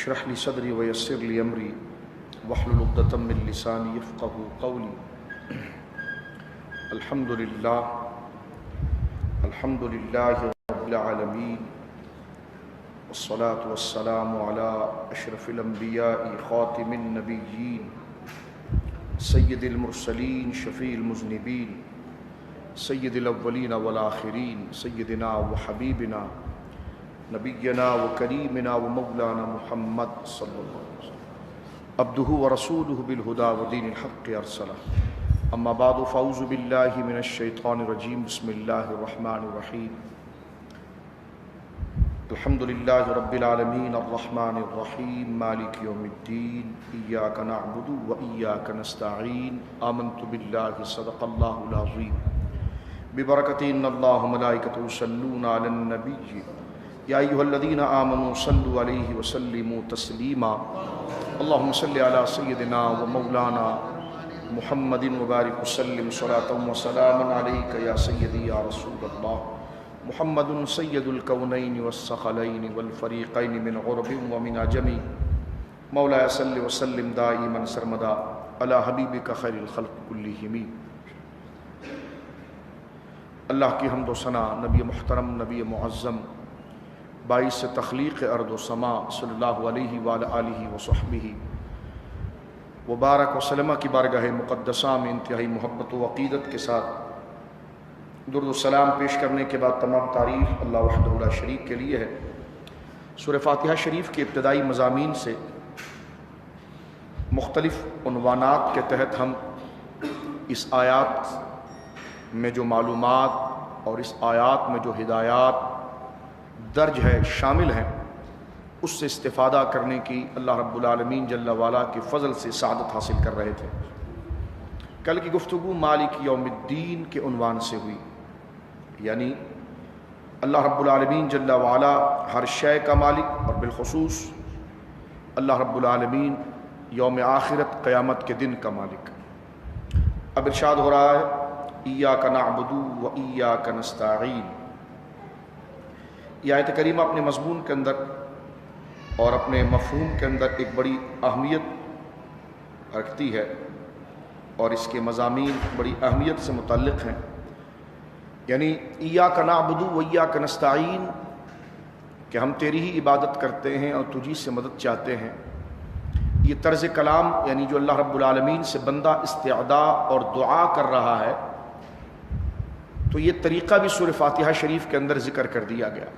اشرح لي صدري ويسر لي أمري واحلل عقدة من لساني يفقهوا قولي. الحمد لله رب العالمين، والصلاة والسلام على أشرف الأنبياء خاتم النبيين سيد المرسلين شفيع المذنبين سيد الأولين والآخرين سيدنا وحبيبنا نبينا وكريمنا ومولانا محمد صلى الله عليه وسلم عبده ورسوله بالهدى ودين الحق أرسله. أما بعد فأعوذ بالله من الشيطان الرجيم. بسم الله الرحمن الرحيم. الحمد لله رب العالمين الرحمن الرحيم مالك يوم الدين إياك نعبد وإياك نستعين. آمنت بالله صدق الله العظيم. ببركة إن الله وملائكته يصلون على النبي يا أيها الذين آمنوا صلوا عليه وسلموا تسليما. اللهم صل على سيدنا ومولانا محمد وبارك وسلم صلاة وسلاما عليك يا سيدي يا رسول الله. محمد سيد الكونين والثقلين والفريقين من عرب ومن عجم. مولاي صل وسلم دائما سرمدا على حبيبك خير الخلق كلهم. اللہ کی حمد و ثنا نبی محترم نبی معظم باعث تخلیق ارض و سما صلی اللہ علیہ وآلہ وصحبہ وبارک وسلم کی بارگاہ مقدسہ میں انتہائی محبت و عقیدت کے ساتھ درود و سلام پیش کرنے کے بعد تمام تعریف اللہ وحدہ لا شریک کے لیے ہے. سورہ فاتحہ شریف کے ابتدائی مضامین سے مختلف عنوانات کے تحت ہم اس آیات میں جو معلومات اور اس آیات میں جو ہدایات درج ہے شامل ہیں اس سے استفادہ کرنے کی اللہ رب العالمین جل وعلا کے فضل سے سعادت حاصل کر رہے تھے. کل کی گفتگو مالک یوم الدین کے عنوان سے ہوئی، یعنی اللہ رب العالمین جل وعلا ہر شے کا مالک اور بالخصوص اللہ رب العالمین یوم آخرت قیامت کے دن کا مالک. اب ارشاد ہو رہا ہے ایاک نعبد و ایاک نستعین. یہ آیت کریمہ اپنے مضمون کے اندر اور اپنے مفہوم کے اندر ایک بڑی اہمیت رکھتی ہے اور اس کے مضامین بڑی اہمیت سے متعلق ہیں. یعنی ایاک نعبد و ایاک نستعین کہ ہم تیری ہی عبادت کرتے ہیں اور تجھی سے مدد چاہتے ہیں. یہ طرز کلام یعنی جو اللہ رب العالمین سے بندہ استعداء اور دعا کر رہا ہے، تو یہ طریقہ بھی سورہ فاتحہ شریف کے اندر ذکر کر دیا گیا.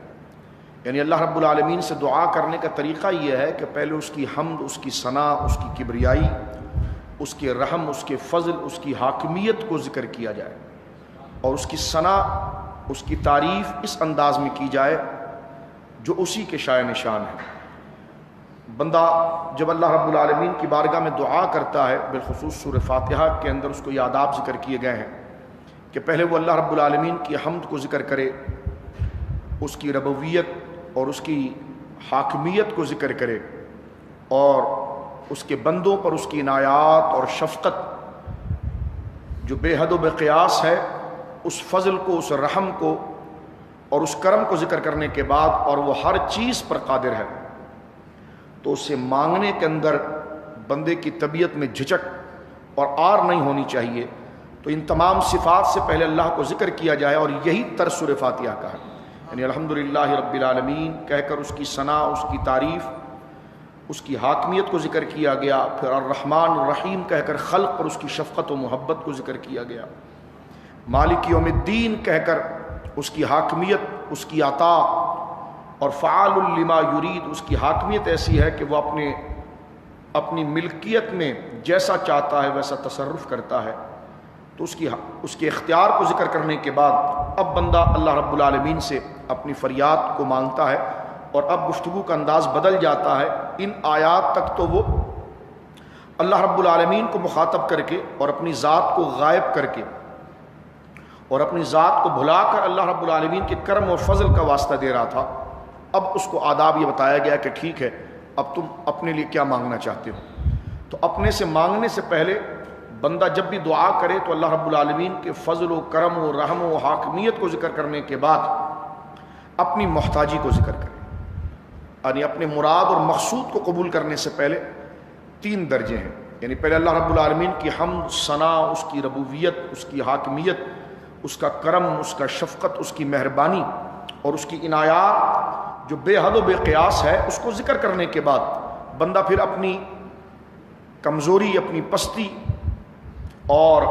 یعنی اللہ رب العالمین سے دعا کرنے کا طریقہ یہ ہے کہ پہلے اس کی حمد، اس کی ثنا، اس کی کبریائی، اس کے رحم، اس کے فضل، اس کی حاکمیت کو ذکر کیا جائے اور اس کی ثنا، اس کی تعریف اس انداز میں کی جائے جو اسی کے شائع نشان ہے. بندہ جب اللہ رب العالمین کی بارگاہ میں دعا کرتا ہے، بالخصوص سورہ فاتحہ کے اندر اس کو یہ آداب ذکر کیے گئے ہیں کہ پہلے وہ اللہ رب العالمین کی حمد کو ذکر کرے، اس کی ربوبیت اور اس کی حاکمیت کو ذکر کرے اور اس کے بندوں پر اس کی عنایات اور شفقت جو بے حد و بے قیاس ہے، اس فضل کو، اس رحم کو اور اس کرم کو ذکر کرنے کے بعد، اور وہ ہر چیز پر قادر ہے، تو اسے مانگنے کے اندر بندے کی طبیعت میں جھجک اور آر نہیں ہونی چاہیے. تو ان تمام صفات سے پہلے اللہ کو ذکر کیا جائے اور یہی طرز سورہ فاتحہ کا ہے. یعنی الحمدللہ رب العالمین کہہ کر اس کی ثنا، اس کی تعریف، اس کی حاکمیت کو ذکر کیا گیا. پھر الرحمن الرحیم کہہ کر خلق پر اس کی شفقت و محبت کو ذکر کیا گیا. مالک یوم الدین کہہ کر اس کی حاکمیت، اس کی عطا اور فعال لما یرید، اس کی حاکمیت ایسی ہے کہ وہ اپنی ملکیت میں جیسا چاہتا ہے ویسا تصرف کرتا ہے. تو اس کے اختیار کو ذکر کرنے کے بعد اب بندہ اللہ رب العالمین سے اپنی فریاد کو مانگتا ہے اور اب گفتگو کا انداز بدل جاتا ہے. ان آیات تک تو وہ اللہ رب العالمین کو مخاطب کر کے اور اپنی ذات کو غائب کر کے اور اپنی ذات کو بھلا کر اللہ رب العالمین کے کرم اور فضل کا واسطہ دے رہا تھا. اب اس کو آداب یہ بتایا گیا کہ ٹھیک ہے، اب تم اپنے لیے کیا مانگنا چاہتے ہو. تو اپنے سے مانگنے سے پہلے بندہ جب بھی دعا کرے تو اللہ رب العالمین کے فضل و کرم و رحم و حاکمیت کو ذکر کرنے کے بعد اپنی محتاجی کو ذکر کرے. یعنی اپنے مراد اور مقصود کو قبول کرنے سے پہلے 3 درجے ہیں. یعنی پہلے اللہ رب العالمین کی حمد، ثنا، اس کی ربوبیت، اس کی حاکمیت، اس کا کرم، اس کا شفقت، اس کی مہربانی اور اس کی عنایات جو بے حد و بے قیاس ہے، اس کو ذکر کرنے کے بعد بندہ پھر اپنی کمزوری، اپنی پستی اور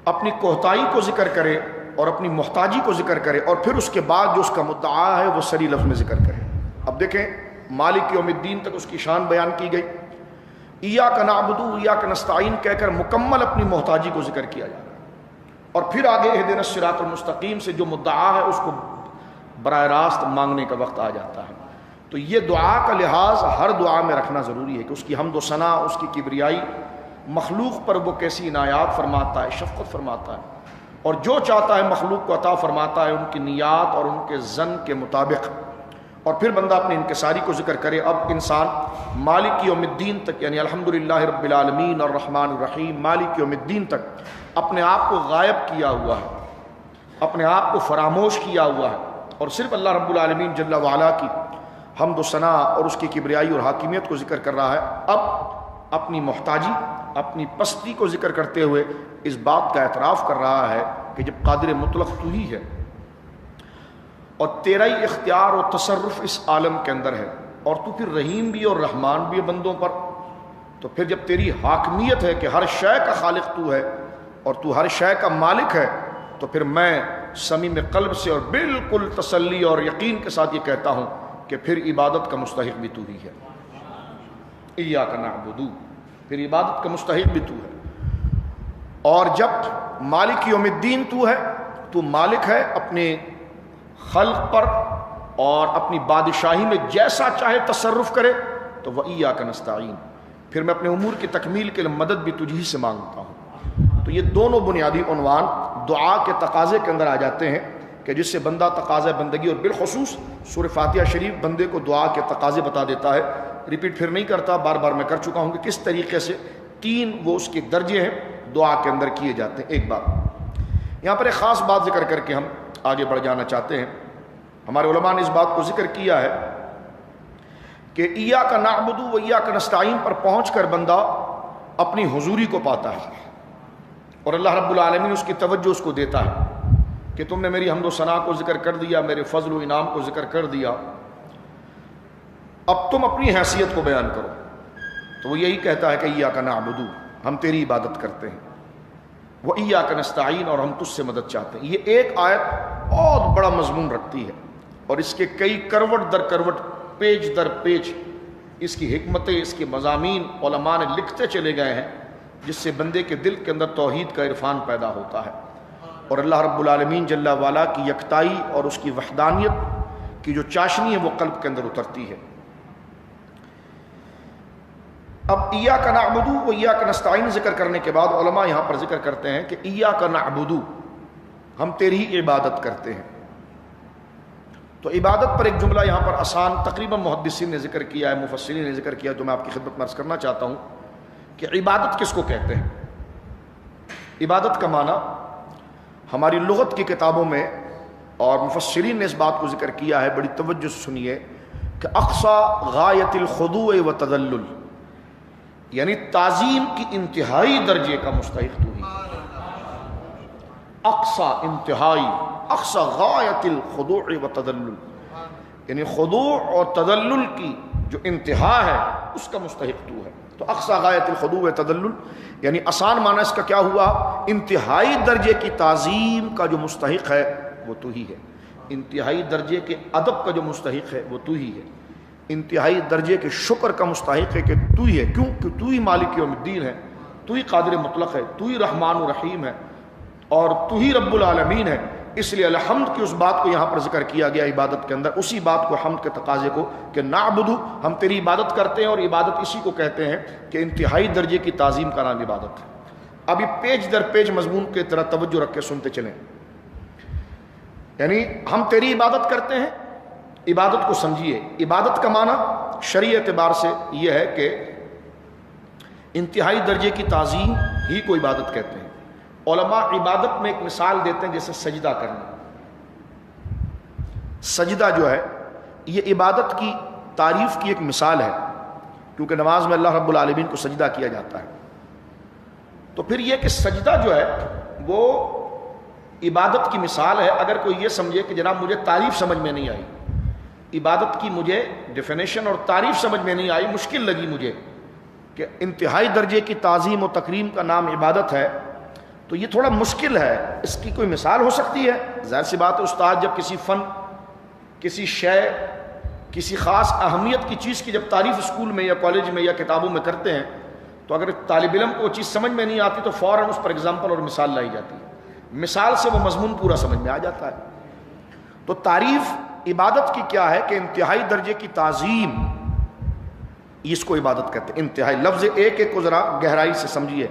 اپنی کوتاہی کو ذکر کرے اور اپنی محتاجی کو ذکر کرے، اور پھر اس کے بعد جو اس کا مدعا ہے وہ صریح لفظ میں ذکر کرے. اب دیکھیں مالک یوم الدین تک اس کی شان بیان کی گئی. ایاک نعبد و ایاک نستعین کہہ کر مکمل اپنی محتاجی کو ذکر کیا جا رہا ہے، اور پھر آگے اہدنا الصراط المستقیم سے جو مدعا ہے اس کو براہ راست مانگنے کا وقت آ جاتا ہے. تو یہ دعا کا لحاظ ہر دعا میں رکھنا ضروری ہے کہ اس کی حمد و ثنا، اس کی کبریائی، مخلوق پر وہ کیسی عنایات فرماتا ہے، شفقت فرماتا ہے، اور جو چاہتا ہے مخلوق کو عطا فرماتا ہے ان کی نیات اور ان کے ظن کے مطابق. اور پھر بندہ اپنی انکساری کو ذکر کرے. اب انسان مالک یوم الدین تک، یعنی الحمدللہ رب العالمین الرحمن الرحیم مالک یوم الدین تک اپنے آپ کو غائب کیا ہوا ہے، اپنے آپ کو فراموش کیا ہوا ہے، اور صرف اللہ رب العالمین جل وعلا کی حمد و ثنا اور اس کی کبریائی اور حاکمیت کو ذکر کر رہا ہے. اب اپنی محتاجی، اپنی پستی کو ذکر کرتے ہوئے اس بات کا اعتراف کر رہا ہے کہ جب قادر مطلق تو ہی ہے اور تیرا ہی اختیار و تصرف اس عالم کے اندر ہے، اور تو پھر رحیم بھی اور رحمان بھی ہے بندوں پر، تو پھر جب تیری حاکمیت ہے کہ ہر شے کا خالق تو ہے اور تو ہر شے کا مالک ہے، تو پھر میں صمیم قلب سے اور بالکل تسلی اور یقین کے ساتھ یہ کہتا ہوں کہ پھر عبادت کا مستحق بھی تو ہی ہے. ایاک نعبد، پھر عبادت کا مستحق بھی تو ہے. اور جب مالک یوم الدین تو ہے، تو مالک ہے اپنے خلق پر اور اپنی بادشاہی میں جیسا چاہے تصرف کرے، تو وَإِيَّاكَ نَسْتَعِينُ، پھر میں اپنے امور کی تکمیل کے لیے مدد بھی تجھ ہی سے مانگتا ہوں. تو یہ دونوں بنیادی عنوان دعا کے تقاضے کے اندر آ جاتے ہیں کہ جس سے بندہ تقاضا بندگی، اور بالخصوص سورہ فاتحہ شریف بندے کو دعا کے تقاضے بتا دیتا ہے. ریپیٹ پھر نہیں کرتا، بار بار میں کر چکا ہوں کہ کس طریقے سے 3 وہ اس کے درجے ہیں دعا کے اندر کیے جاتے ہیں. ایک بات یہاں پر ایک خاص بات ذکر کر کے ہم آگے بڑھ جانا چاہتے ہیں. ہمارے علماء نے اس بات کو ذکر کیا ہے کہ ایاک نعبد و ایاک نستعین پر پہنچ کر بندہ اپنی حضوری کو پاتا ہے، اور اللہ رب العالمین اس کی توجہ اس کو دیتا ہے کہ تم نے میری حمد و ثنا کو ذکر کر دیا، میرے فضل و انعام کو ذکر کر دیا، اب تم اپنی حیثیت کو بیان کرو. تو وہ یہی کہتا ہے کہ ایاک نعبد، ہم تیری عبادت کرتے ہیں، وَإِيَّاكَ نَسْتَعِينُ، اور ہم تجھ سے مدد چاہتے ہیں. یہ ایک آیت بہت بڑا مضمون رکھتی ہے، اور اس کے کئی کروٹ در کروٹ، پیج در پیج اس کی حکمتیں، اس کے مضامین علماء نے لکھتے چلے گئے ہیں، جس سے بندے کے دل کے اندر توحید کا عرفان پیدا ہوتا ہے، اور اللہ رب العالمین جل وعلا کی یکتائی اور اس کی وحدانیت کی جو چاشنی ہے وہ قلب کے اندر اترتی ہے. اب ایاک نعبد و ایاک نستعین ذکر کرنے کے بعد علماء یہاں پر ذکر کرتے ہیں کہ ایاک نعبد، ہم تیری ہی عبادت کرتے ہیں. تو عبادت پر ایک جملہ یہاں پر آسان تقریباً محدثین نے ذکر کیا ہے، مفسرین نے ذکر کیا، جو میں آپ کی خدمت میں عرض کرنا چاہتا ہوں کہ عبادت کس کو کہتے ہیں. عبادت کا معنی ہماری لغت کی کتابوں میں اور مفسرین نے اس بات کو ذکر کیا ہے، بڑی توجہ سے سنیے، کہ اقصی غایت الخضوع و تذلل، یعنی تعظیم کی انتہائی درجے کا مستحق تو ہی. اقصی انتہائی، اقصی غایت الخضوع و تذلل، یعنی خضوع اور تذلل کی جو انتہا ہے اس کا مستحق تو ہے. تو اقصی غایت الخضوع و تذلل یعنی آسان معنی اس کا کیا ہوا، انتہائی درجے کی تعظیم کا جو مستحق ہے وہ تو ہی ہے، انتہائی درجے کے ادب کا جو مستحق ہے وہ تو ہی ہے، انتہائی درجے کے شکر کا مستحق ہے کہ تو ہی ہے. کیوں کہ تو ہی مالک یوم الدین ہے، تو ہی قادر مطلق ہے، تو ہی رحمان و رحیم ہے، اور تو ہی رب العالمین ہے. اس لیے الحمد کی اس بات کو یہاں پر ذکر کیا گیا عبادت کے اندر، اسی بات کو حمد کے تقاضے کو کہ نعبد، ہم تیری عبادت کرتے ہیں، اور عبادت اسی کو کہتے ہیں کہ انتہائی درجے کی تعظیم کا نام عبادت ہے. اب یہ پیج در پیج مضمون کی طرح توجہ رکھ کے سنتے چلیں. یعنی ہم تیری عبادت کرتے ہیں، عبادت کو سمجھیے. عبادت کا معنی شرعی اعتبار سے یہ ہے کہ انتہائی درجے کی تعظیم ہی کو عبادت کہتے ہیں. علماء عبادت میں ایک مثال دیتے ہیں جیسے سجدہ کرنا. سجدہ جو ہے یہ عبادت کی تعریف کی ایک مثال ہے، کیونکہ نماز میں اللہ رب العالمین کو سجدہ کیا جاتا ہے. تو پھر یہ کہ سجدہ جو ہے وہ عبادت کی مثال ہے. اگر کوئی یہ سمجھے کہ جناب مجھے تعریف سمجھ میں نہیں آئی، عبادت کی مجھے ڈیفینیشن اور تعریف سمجھ میں نہیں آئی، مشکل لگی مجھے کہ انتہائی درجے کی تعظیم و تکریم کا نام عبادت ہے، تو یہ تھوڑا مشکل ہے، اس کی کوئی مثال ہو سکتی ہے؟ ظاہر سی بات ہے، استاد جب کسی فن، کسی شے، کسی خاص اہمیت کی چیز کی جب تعریف اسکول میں یا کالج میں یا کتابوں میں کرتے ہیں، تو اگر طالب علم کو وہ چیز سمجھ میں نہیں آتی تو فوراً اس پر اگزامپل اور مثال لائی جاتی ہے، مثال سے وہ مضمون پورا سمجھ میں آ جاتا ہے. تو تعریف عبادت کی کیا ہے کہ انتہائی درجے کی تعظیم، اس کو عبادت کہتے ہیں. انتہائی لفظ ایک ایک کو ذرا گہرائی سے سمجھیے،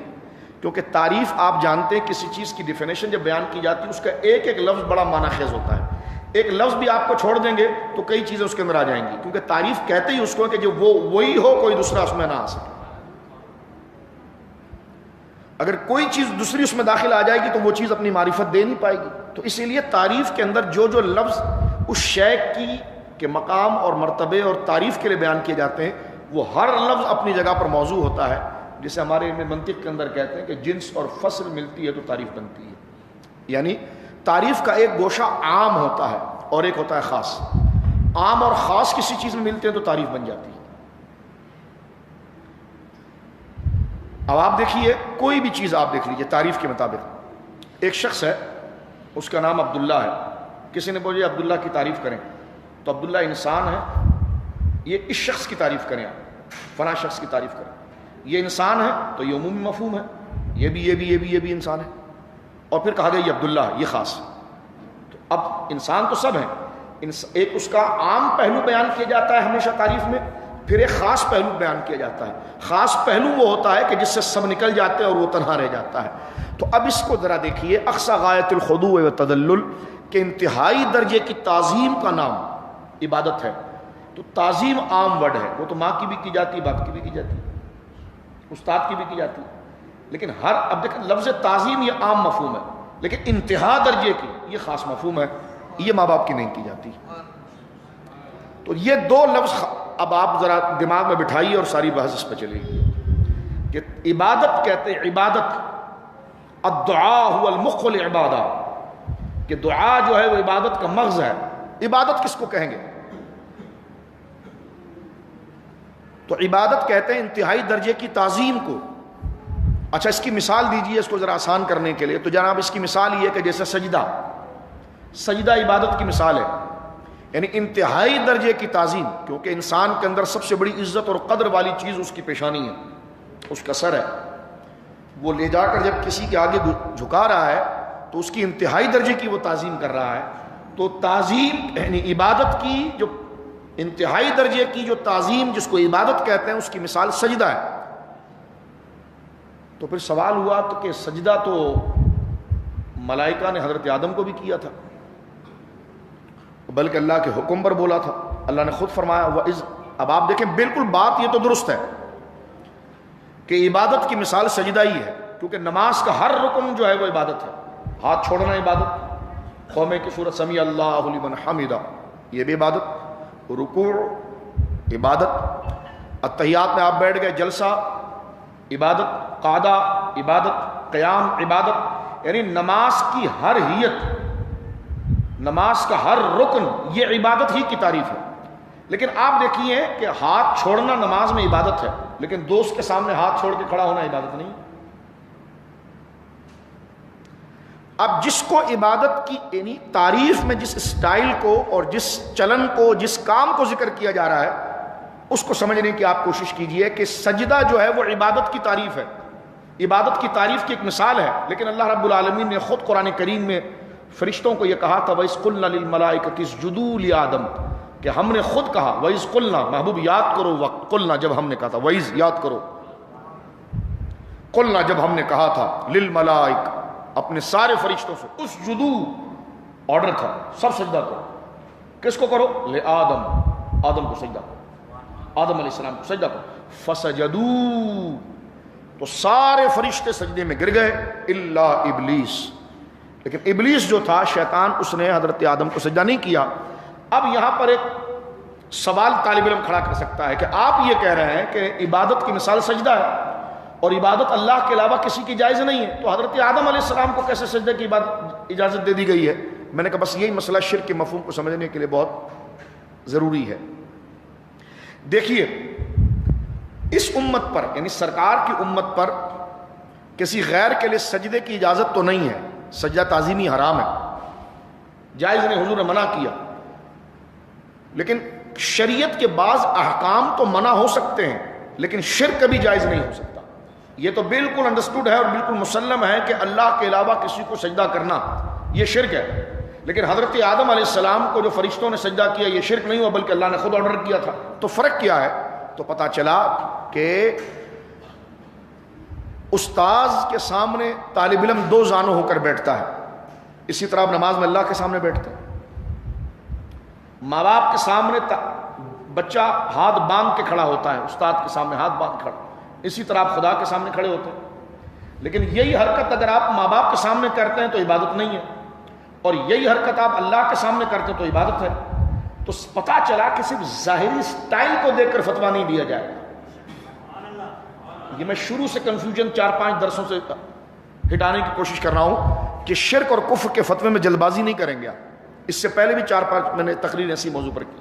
کیونکہ تعریف آپ جانتے ہیں کسی چیز کی ڈیفینیشن جب بیان کی جاتی ہے اس کا ایک ایک لفظ بڑا معنی خیز ہوتا ہے. ایک لفظ بھی آپ کو چھوڑ دیں گے تو کئی چیزیں اس کے اندر آ جائیں گی، کیونکہ تعریف کہتے ہی اس کو کہ جو وہی ہو، کوئی دوسرا اس میں نہ آ سکے. اگر کوئی چیز دوسری اس میں داخل آ جائے گی تو وہ چیز اپنی معرفت دے نہیں پائے گی. تو اسی لیے تعریف کے اندر جو جو لفظ اس شے کی کے مقام اور مرتبے اور تعریف کے لیے بیان کیے جاتے ہیں وہ ہر لفظ اپنی جگہ پر موضوع ہوتا ہے. جسے ہمارے علم منطق کے اندر کہتے ہیں کہ جنس اور فصل ملتی ہے تو تعریف بنتی ہے. یعنی تعریف کا ایک گوشہ عام ہوتا ہے اور ایک ہوتا ہے خاص. عام اور خاص کسی چیز میں ملتے ہیں تو تعریف بن جاتی ہے. اب آپ دیکھیے کوئی بھی چیز آپ دیکھ لیجئے تعریف کے مطابق. ایک شخص ہے، اس کا نام عبداللہ ہے. کسی نے بولے عبداللہ کی تعریف کریں تو عبداللہ انسان ہے، یہ اس شخص کی تعریف کریں، آپ فلاں شخص کی تعریف کریں، یہ انسان ہے تو یہ عمومی مفہوم ہے، یہ بھی انسان ہے. اور پھر کہا گیا یہ عبداللہ ہے، یہ خاص. تو اب انسان تو سب ہیں، ایک اس کا عام پہلو بیان کیا جاتا ہے ہمیشہ تعریف میں، پھر ایک خاص پہلو بیان کیا جاتا ہے. خاص پہلو وہ ہوتا ہے کہ جس سے سب نکل جاتے ہیں اور وہ تنہا رہ جاتا ہے. تو اب اس کو ذرا دیکھیے، اقصی غایت الخضوع والتذلل، کہ انتہائی درجے کی تعظیم کا نام عبادت ہے. تو تعظیم عام ورڈ ہے، وہ تو ماں کی بھی کی جاتی ہے، باپ کی بھی کی جاتی ہے، استاد کی بھی کی جاتی ہے، لیکن اب دیکھیں لفظ تعظیم یہ عام مفہوم ہے، لیکن انتہا درجے کی یہ خاص مفہوم ہے، یہ ماں باپ کی نہیں کی جاتی. تو یہ دو لفظ اب آپ ذرا دماغ میں بٹھائیے اور ساری بحث اس پہ چلے گی کہ عبادت کہتے ہیں، عبادت الدعاء هو المخ العبادہ، کہ دعا جو ہے وہ عبادت کا مغز ہے. عبادت کس کو کہیں گے؟ تو عبادت کہتے ہیں انتہائی درجے کی تعظیم کو. اچھا اس کی مثال دیجئے اس کو ذرا آسان کرنے کے لیے. تو جناب اس کی مثال یہ کہ جیسے سجدہ عبادت کی مثال ہے، یعنی انتہائی درجے کی تعظیم، کیونکہ انسان کے اندر سب سے بڑی عزت اور قدر والی چیز اس کی پیشانی ہے، اس کا سر ہے. وہ لے جا کر جب کسی کے آگے جھکا رہا ہے تو اس کی انتہائی درجے کی وہ تعظیم کر رہا ہے. تو تعظیم یعنی عبادت کی جو انتہائی درجے کی جو تعظیم جس کو عبادت کہتے ہیں اس کی مثال سجدہ ہے. تو پھر سوال ہوا تو کہ سجدہ تو ملائکہ نے حضرت آدم کو بھی کیا تھا، بلکہ اللہ کے حکم پر بولا تھا. اللہ نے خود فرمایا وَإِذْ. اب آپ دیکھیں بالکل بات یہ تو درست ہے کہ عبادت کی مثال سجدہ ہی ہے، کیونکہ نماز کا ہر رکن جو ہے وہ عبادت ہے. ہاتھ چھوڑنا عبادت، قومے کی صورت سمیع اللہ لمن حمدہ یہ بھی عبادت، رکوع عبادت، التحیات میں آپ بیٹھ گئے جلسہ عبادت، قعدہ عبادت، قیام عبادت. یعنی نماز کی ہر ہیت، نماز کا ہر رکن یہ عبادت ہی کی تعریف ہے. لیکن آپ دیکھیے کہ ہاتھ چھوڑنا نماز میں عبادت ہے، لیکن دوست کے سامنے ہاتھ چھوڑ کے کھڑا ہونا عبادت نہیں. اب جس کو عبادت کی یعنی تعریف میں جس اسٹائل کو اور جس چلن کو جس کام کو ذکر کیا جا رہا ہے اس کو سمجھنے کی آپ کوشش کیجئے کہ سجدہ جو ہے وہ عبادت کی تعریف ہے، عبادت کی تعریف کی ایک مثال ہے. لیکن اللہ رب العالمین نے خود قرآن کریم میں فرشتوں کو یہ کہا تھا وَإِذْ قُلْنَا لِلْمَلَائِكَةِ اسْجُدُوا لِآدَمَ، کہ ہم نے خود کہا وَإِذْ قُلْنَا، محبوب یاد کرو وقت قلنا جب ہم نے کہا تھا، وَإِذْ یاد کرو، قلنا جب ہم نے کہا تھا، لِلْمَلَائِكَةِ اپنے سارے فرشتوں سے، اسجدوا آرڈر تھا سب سجدہ کرو. کس کو کرو؟ لآدم، آدم کو سجدہ کرو، آدم علیہ السلام کو سجدہ کرو. فسجدوا، تو سارے فرشتے سجدے میں گر گئے الا ابلیس، لیکن ابلیس جو تھا شیطان اس نے حضرت آدم کو سجدہ نہیں کیا. اب یہاں پر ایک سوال طالب علم کھڑا کر سکتا ہے کہ آپ یہ کہہ رہے ہیں کہ عبادت کی مثال سجدہ ہے اور عبادت اللہ کے علاوہ کسی کی جائز نہیں ہے، تو حضرت آدم علیہ السلام کو کیسے سجدے کی اجازت دے دی گئی ہے؟ میں نے کہا بس یہی مسئلہ شرک کے مفہوم کو سمجھنے کے لیے بہت ضروری ہے۔ دیکھیے، اس امت پر یعنی سرکار کی امت پر کسی غیر کے لیے سجدے کی اجازت تو نہیں ہے، سجدہ تعظیمی حرام ہے، جائز نہیں، حضور نے منع کیا، لیکن شریعت کے بعض احکام تو منع ہو سکتے ہیں لیکن شرک کبھی جائز نہیں ہو سکتا۔ یہ تو بالکل انڈرسٹوڈ ہے اور بالکل مسلم ہے کہ اللہ کے علاوہ کسی کو سجدہ کرنا یہ شرک ہے، لیکن حضرت آدم علیہ السلام کو جو فرشتوں نے سجدہ کیا یہ شرک نہیں ہوا بلکہ اللہ نے خود آرڈر کیا تھا۔ تو فرق کیا ہے؟ تو پتہ چلا کہ استاذ کے سامنے طالب علم دو زانو ہو کر بیٹھتا ہے، اسی طرح آپ نماز میں اللہ کے سامنے بیٹھتے ہیں۔ ماں باپ کے سامنے بچہ ہاتھ باندھ کے کھڑا ہوتا ہے، استاد کے سامنے ہاتھ باندھ کھڑا، اسی طرح آپ خدا کے سامنے کھڑے ہوتے ہیں، لیکن یہی حرکت اگر آپ ماں باپ کے سامنے کرتے ہیں تو عبادت نہیں ہے، اور یہی حرکت آپ اللہ کے سامنے کرتے ہیں تو عبادت ہے۔ تو پتہ چلا کہ صرف ظاہری سٹائل کو دیکھ کر فتویٰ نہیں دیا جائے گا۔ یہ میں شروع سے کنفیوژن 4-5 درسوں سے ہٹانے کی کوشش کر رہا ہوں کہ شرک اور کفر کے فتوے میں جلد بازی نہیں کریں گے۔ اس سے پہلے بھی 4-5 میں نے تقریر ایسی موضوع پر کی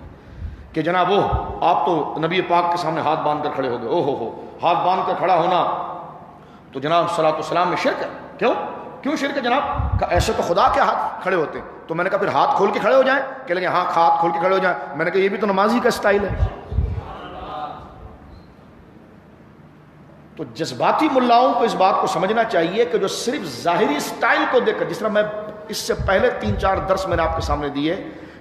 کہ جناب وہ آپ تو نبی پاک کے سامنے ہاتھ باندھ کر کھڑے ہو گئے، ہو ہاتھ باندھ کر کھڑا ہونا تو جناب صلاۃ والسلام میں شرک ہے۔ کیوں شرک ہے جناب؟ کہ ایسے تو خدا کے ہاتھ کھڑے ہوتے ہیں۔ تو میں نے کہا پھر ہاتھ کھول کے کھڑے ہو جائیں، کہ لیں گے ہاں ہاتھ کھول کے کھڑے ہو جائیں۔ میں نے کہا یہ بھی تو نمازی کا سٹائل ہے۔ تو جذباتی ملاؤں کو اس بات کو سمجھنا چاہیے کہ جو صرف ظاہری سٹائل کو دیکھ کر، جس طرح میں اس سے پہلے 3-4 درس میں نے آپ کے سامنے دیے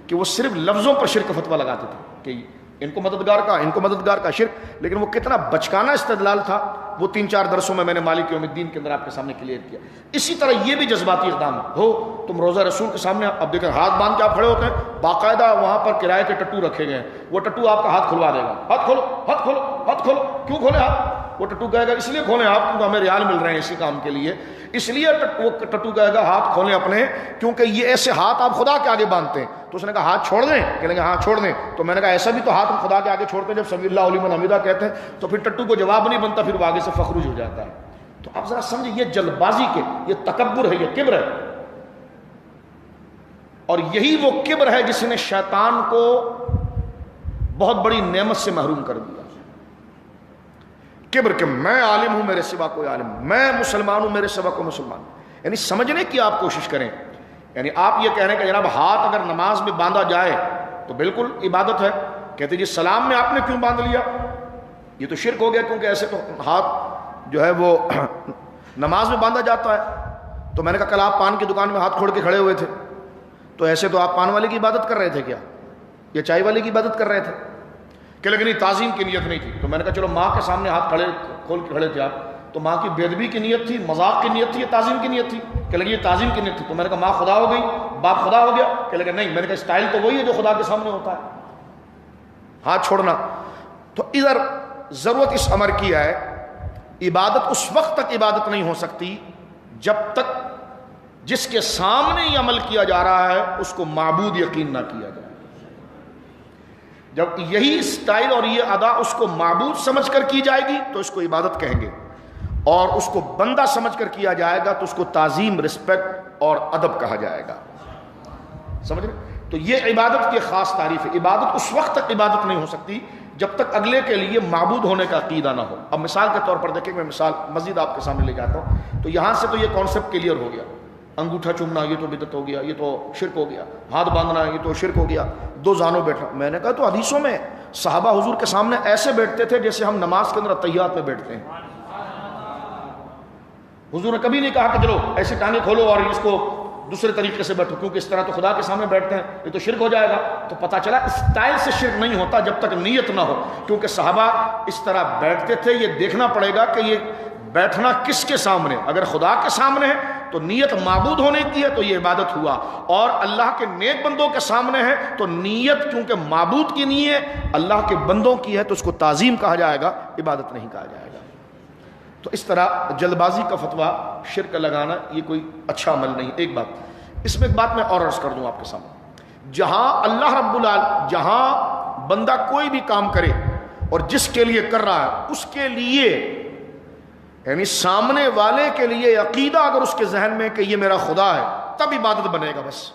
کہ وہ صرف لفظوں پر شرک فتویٰ لگاتے تھے کہ ان کو مددگار کا شرک، لیکن وہ کتنا بچکانہ استدلال تھا وہ 3-4 درسوں میں نے مالک یوم الدین کے اندر آپ کے سامنے کلیئر کیا۔ اسی طرح یہ بھی جذباتی اقدام ہو، تم روزہ رسول کے سامنے اب دیکھیں ہاتھ باندھ کے آپ کھڑے ہوتے ہیں، باقاعدہ وہاں پر کرائے کے ٹٹو رکھے گئے ہیں، وہ ٹٹو آپ کا ہاتھ کھلوا دے گا، ہاتھ کھولو ہاتھ کھولو ہاتھ کھولو، کیوں کھولے ہاتھ؟ وہ ٹٹو کہے گا اس لیے کھولیں آپ کیونکہ ہمیں ریال مل رہے ہیں اسی کام کے لیے، اس لیے وہ ٹٹو کہے گا ہاتھ کھولیں اپنے، کیونکہ یہ ایسے ہاتھ آپ خدا کے آگے باندھتے ہیں۔ تو اس نے کہا ہاتھ چھوڑ دیں، کہیں گے ہاں چھوڑ دیں۔ تو میں نے کہا ایسا بھی تو ہاتھ ہم خدا کے آگے چھوڑتے ہیں جب سمی اللہ علیہ حمیدہ کہتے ہیں، تو پھر ٹٹو کو جواب نہیں بنتا، پھر وہ آگے سے فخروج ہو جاتا ہے۔ تو آپ ذرا سمجھیں یہ جلد بازی کے، یہ تکبر ہے، یہ کبر ہے، اور یہی وہ کبر ہے جس نے شیطان کو بہت بڑی نعمت سے محروم کر دیا۔ کبر کہ میں عالم ہوں میرے سوا کوئی عالم، میں مسلمان ہوں میرے سوا کوئی مسلمان، یعنی سمجھنے کی آپ کوشش کریں۔ یعنی آپ یہ کہہ رہے ہیں کہ جناب ہاتھ اگر نماز میں باندھا جائے تو بالکل عبادت ہے، کہتے جی سلام میں آپ نے کیوں باندھ لیا؟ یہ تو شرک ہو گیا، کیونکہ ایسے تو ہاتھ جو ہے وہ نماز میں باندھا جاتا ہے۔ تو میں نے کہا کل آپ پان کی دکان میں ہاتھ کھوڑ کے کھڑے ہوئے تھے، تو ایسے تو آپ پان والے کی عبادت کر رہے تھے کیا، یا چائے والے کی عبادت کر رہے تھے؟ کہ لیکن تعظیم کی نیت نہیں تھی۔ تو میں نے کہا چلو ماں کے سامنے ہاتھ کھول کے کھڑے تھے آپ، تو ماں کی بے ادبی کی نیت تھی، مذاق کی نیت تھی، یا تعظیم کی نیت تھی؟ کہ لگی یہ تعظیم کی نیت تھی۔ تو میں نے کہا ماں خدا ہو گئی، باپ خدا ہو گیا؟ کہ لگا نہیں، میں نے کہا اسٹائل تو وہی ہے جو خدا کے سامنے ہوتا ہے، ہاتھ چھوڑنا۔ تو ادھر ضرورت اس امر کی ہے، عبادت اس وقت تک عبادت نہیں ہو سکتی جب تک جس کے سامنے یہ عمل کیا جا رہا ہے اس کو معبود یقین نہ کیا جائے۔ جب یہی سٹائل اور یہ ادا اس کو معبود سمجھ کر کی جائے گی تو اس کو عبادت کہیں گے، اور اس کو بندہ سمجھ کر کیا جائے گا تو اس کو تعظیم، رسپیکٹ اور ادب کہا جائے گا۔ سمجھ رہے؟ تو یہ عبادت کی خاص تعریف ہے۔ عبادت اس وقت تک عبادت نہیں ہو سکتی جب تک اگلے کے لیے معبود ہونے کا عقیدہ نہ ہو۔ اب مثال کے طور پر دیکھیں، میں مثال مزید آپ کے سامنے لے جاتا ہوں، تو یہاں سے تو یہ کانسیپٹ کلیئر ہو گیا، انگوٹھا چومنا یہ تو بدعت ہو گیا، یہ تو شرک ہو گیا، ہاتھ باندھنا یہ تو شرک ہو گیا، دو زانوں بیٹھنا۔ میں نے کہا تو حدیثوں میں صحابہ حضور کے سامنے ایسے بیٹھتے تھے جیسے ہم نماز کے اندر تحیات میں بیٹھتے ہیں۔ حضور نے کبھی نہیں کہا کہ چلو ایسے ٹانگیں کھولو اور اس کو دوسرے طریقے سے بیٹھو، کیونکہ اس طرح تو خدا کے سامنے بیٹھتے ہیں، یہ تو شرک ہو جائے گا۔ تو پتہ چلا اسٹائل سے شرک نہیں ہوتا جب تک نیت نہ ہو، کیونکہ صحابہ اس طرح بیٹھتے تھے۔ یہ دیکھنا پڑے گا کہ یہ بیٹھنا کس کے سامنے، اگر خدا کے سامنے ہے تو نیت معبود ہونے کی ہے تو یہ عبادت ہوا، اور اللہ کے نیک بندوں کے سامنے ہے تو نیت کیونکہ معبود کی نہیں ہے، اللہ کے بندوں کی ہے، تو اس کو تعظیم کہا جائے گا، عبادت نہیں کہا جائے گا۔ تو اس طرح جلد بازی کا فتویٰ شرک لگانا یہ کوئی اچھا عمل نہیں۔ ایک بات اس میں، ایک بات میں اور عرض کر دوں آپ کے سامنے جہاں اللہ رب العالمین، جہاں بندہ کوئی بھی کام کرے اور جس کے لیے کر رہا ہے اس کے لیے، یعنی سامنے والے کے لیے عقیدہ اگر اس کے ذہن میں کہ یہ میرا خدا ہے، تب عبادت بنے گا بس،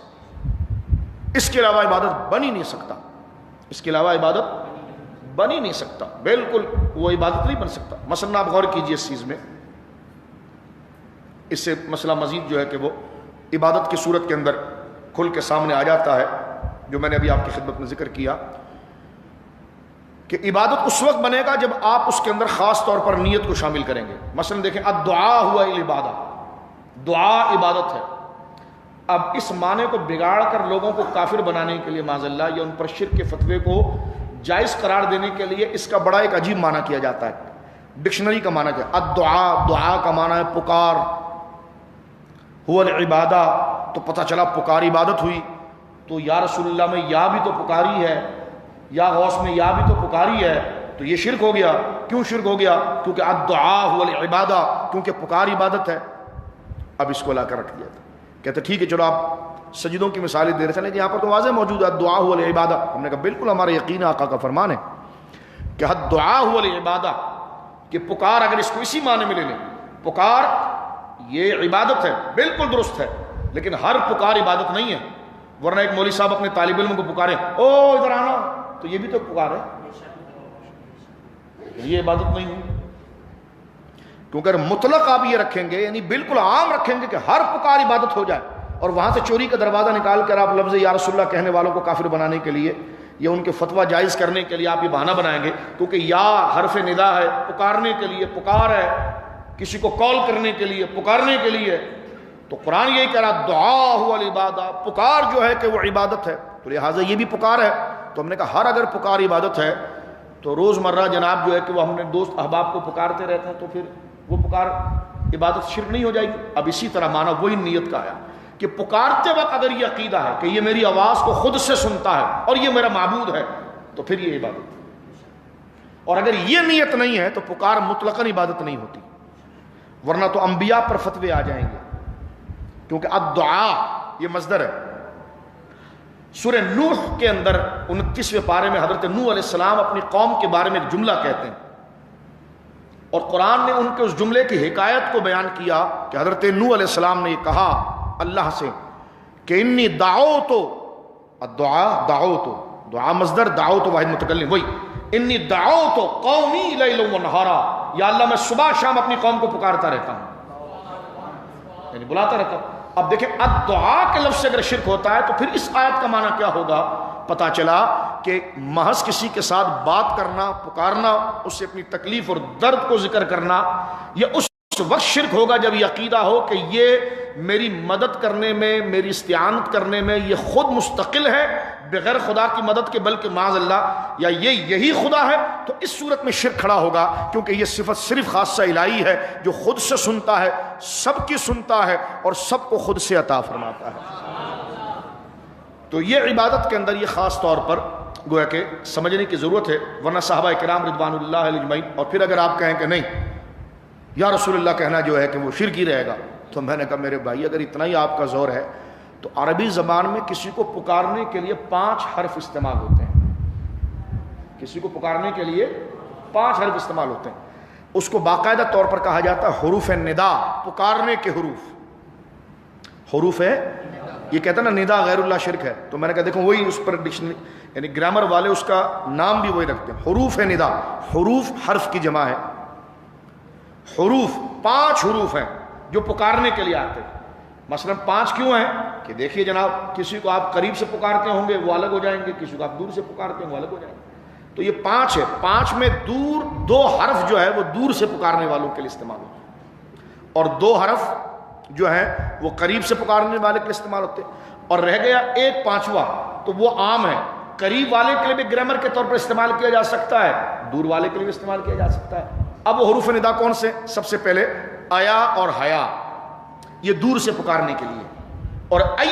اس کے علاوہ عبادت بن ہی نہیں سکتا، اس کے علاوہ عبادت بن ہی نہیں سکتا، بالکل وہ عبادت نہیں بن سکتا۔ مثلا آپ غور کیجئے اس چیز میں، اس سے مسئلہ مزید جو ہے کہ وہ عبادت کی صورت کے اندر کھل کے سامنے آ جاتا ہے، جو میں نے ابھی آپ کی خدمت میں ذکر کیا کہ عبادت اس وقت بنے گا جب آپ اس کے اندر خاص طور پر نیت کو شامل کریں گے۔ مثلا دیکھیں الدعاء ہوا العبادہ، دعا عبادت ہے۔ اب اس معنی کو بگاڑ کر لوگوں کو کافر بنانے کے لیے معاذ اللہ یا ان پر شرک کے فتوے کو جائز قرار دینے کے لیے اس کا بڑا ایک عجیب معنی کیا جاتا ہے۔ ڈکشنری کا معنی کیا؟ الدعاء، دعا کا معنی ہے پکار، ہوا العبادہ، تو پتہ چلا پکار عبادت ہوئی، تو یا رسول اللہ میں یا بھی تو پکاری ہے، یا غوث میں یا بھی تو پکاری ہے، تو یہ شرک ہو گیا۔ کیوں شرک ہو گیا؟ کیونکہ الدعاء هو العبادہ، کیونکہ پکار عبادت ہے۔ اب اس کو لا کر رکھ دیا تھا، کہتے ٹھیک ہے چلو آپ سجدوں کی مثالیں دے رہے تھے، لیکن یہاں پر تو واضح موجود ہے الدعاء هو العبادہ۔ ہم نے کہا بالکل ہمارا یقین آقا کا فرمان ہے کہ الدعاء هو العبادہ، کہ پکار اگر اس کو اسی معنی میں لے لیں، پکار یہ عبادت ہے، بالکل درست ہے، لیکن ہر پکار عبادت نہیں ہے۔ ورنہ ایک مولوی صاحب اپنے طالب علم کو پکارے، او ادھر آنا، تو یہ بھی تو پکار ہے، یہ عبادت نہیں ہے۔ کیونکہ اگر مطلق آپ یہ رکھیں گے، یعنی بالکل عام رکھیں گے کہ ہر پکار عبادت ہو جائے، اور وہاں سے چوری کا دروازہ نکال کر آپ لفظ یا رسول اللہ کہنے والوں کو کافر بنانے کے لیے یا ان کے فتویٰ جائز کرنے کے لیے آپ یہ بہانہ بنائیں گے، کیونکہ یا حرف ندا ہے، پکارنے کے لیے، پکار ہے، کسی کو کال کرنے کے لیے، پکارنے کے لیے، تو قرآن یہی کہہ رہا دعا ہوا العبادہ، پکار جو ہے کہ وہ عبادت ہے، تو لہٰذا یہ بھی پکار ہے۔ تو ہم نے کہا ہر اگر پکار عبادت ہے تو روز مرہ جناب جو ہے کہ وہ ہم نے دوست احباب کو پکارتے رہتے ہیں، تو پھر وہ پکار عبادت شرک نہیں ہو جائے گی؟ اب اسی طرح معنی وہی نیت کا آیا کہ پکارتے وقت اگر یہ عقیدہ ہے کہ یہ میری آواز کو خود سے سنتا ہے اور یہ میرا معبود ہے، تو پھر یہ عبادت ہے۔ اور اگر یہ نیت نہیں ہے تو پکار مطلقاً عبادت نہیں ہوتی، ورنہ تو انبیاء پر فتوے آ جائیں گے، کیونکہ الدعاء یہ مصدر ہے۔ سورہ نوح کے اندر 29ویں پارے میں حضرت نوح علیہ السلام اپنی قوم کے بارے میں ایک جملہ کہتے ہیں، اور قرآن نے ان کے اس جملے کی حکایت کو بیان کیا کہ حضرت نوح علیہ السلام نے یہ کہا اللہ سے کہ انی دعوت، الدعاء دعوت، دعا مصدر، دعوت واحد متکلم، وہی انی دعوت قومی لیلا و نہارا، یا اللہ میں صبح شام اپنی قوم کو پکارتا رہتا ہوں، یعنی بلاتا رہتا ہوں۔ اب دیکھیں الدعاء کے لفظ سے اگر شرک ہوتا ہے تو پھر اس آیت کا معنی کیا ہوگا؟ پتہ چلا کہ محض کسی کے ساتھ بات کرنا، پکارنا، اس سے اپنی تکلیف اور درد کو ذکر کرنا، یہ اس وقت شرک ہوگا جب یہ عقیدہ ہو کہ یہ میری مدد کرنے میں، میری استعانت کرنے میں یہ خود مستقل ہے بغیر خدا کی مدد کے، بلکہ معاذ اللہ یا یہی خدا ہے، تو اس صورت میں شرک کھڑا ہوگا، کیونکہ یہ صفت صرف خاصہ الہی ہے جو خود سے سنتا ہے، سب کی سنتا ہے اور سب کو خود سے عطا فرماتا ہے۔ تو یہ عبادت کے اندر یہ خاص طور پر گویا کہ سمجھنے کی ضرورت ہے، ورنہ صحابہ کرام رضوان اللہ علیہ اجمعین، اور پھر اگر آپ کہیں کہ نہیں یا رسول اللہ کہنا جو ہے کہ وہ شرک ہی رہے گا، تو میں نے کہا میرے بھائی اگر اتنا ہی آپ کا زور ہے تو عربی زبان میں کسی کو پکارنے کے لیے 5 حرف استعمال ہوتے ہیں، کسی کو پکارنے کے لیے 5 حرف استعمال ہوتے ہیں، اس کو باقاعدہ طور پر کہا جاتا ہے حروف ندا، پکارنے کے حروف ہے، یہ کہتا ہے نا ندا غیر اللہ شرک ہے، تو میں نے کہا دیکھو وہی اس پر ڈکشنری یعنی گرامر والے اس کا نام بھی وہی رکھتے ہیں، حروف ندا، حروف حرف کی جمع ہے، حروف 5 حروف ہیں جو پکارنے کے لیے آتے ہیں۔ مثلا 5 کیوں ہیں کہ دیکھیے جناب کسی کو آپ قریب سے پکارتے ہوں گے وہ الگ ہو جائیں گے، کسی کو آپ دور سے پکارتے ہیں وہ الگ ہو جائیں گے، تو یہ 5 ہے۔ 5 میں دور 2 حرف جو ہے وہ دور سے پکارنے والوں کے لیے استعمال ہوتے ہیں، اور 2 حرف جو ہیں وہ قریب سے پکارنے والے کے لیے استعمال ہوتے ہیں، اور رہ گیا ایک 5واں، تو وہ عام ہے، قریب والے کے لیے بھی گرامر کے طور پر استعمال کیا جا سکتا ہے، دور والے کے لیے بھی استعمال کیا جا سکتا ہے۔ اب وہ حروف ندا کون سے؟ سب سے پہلے آیا اور حیا، یہ دور سے پکارنے کے لیے، اور ای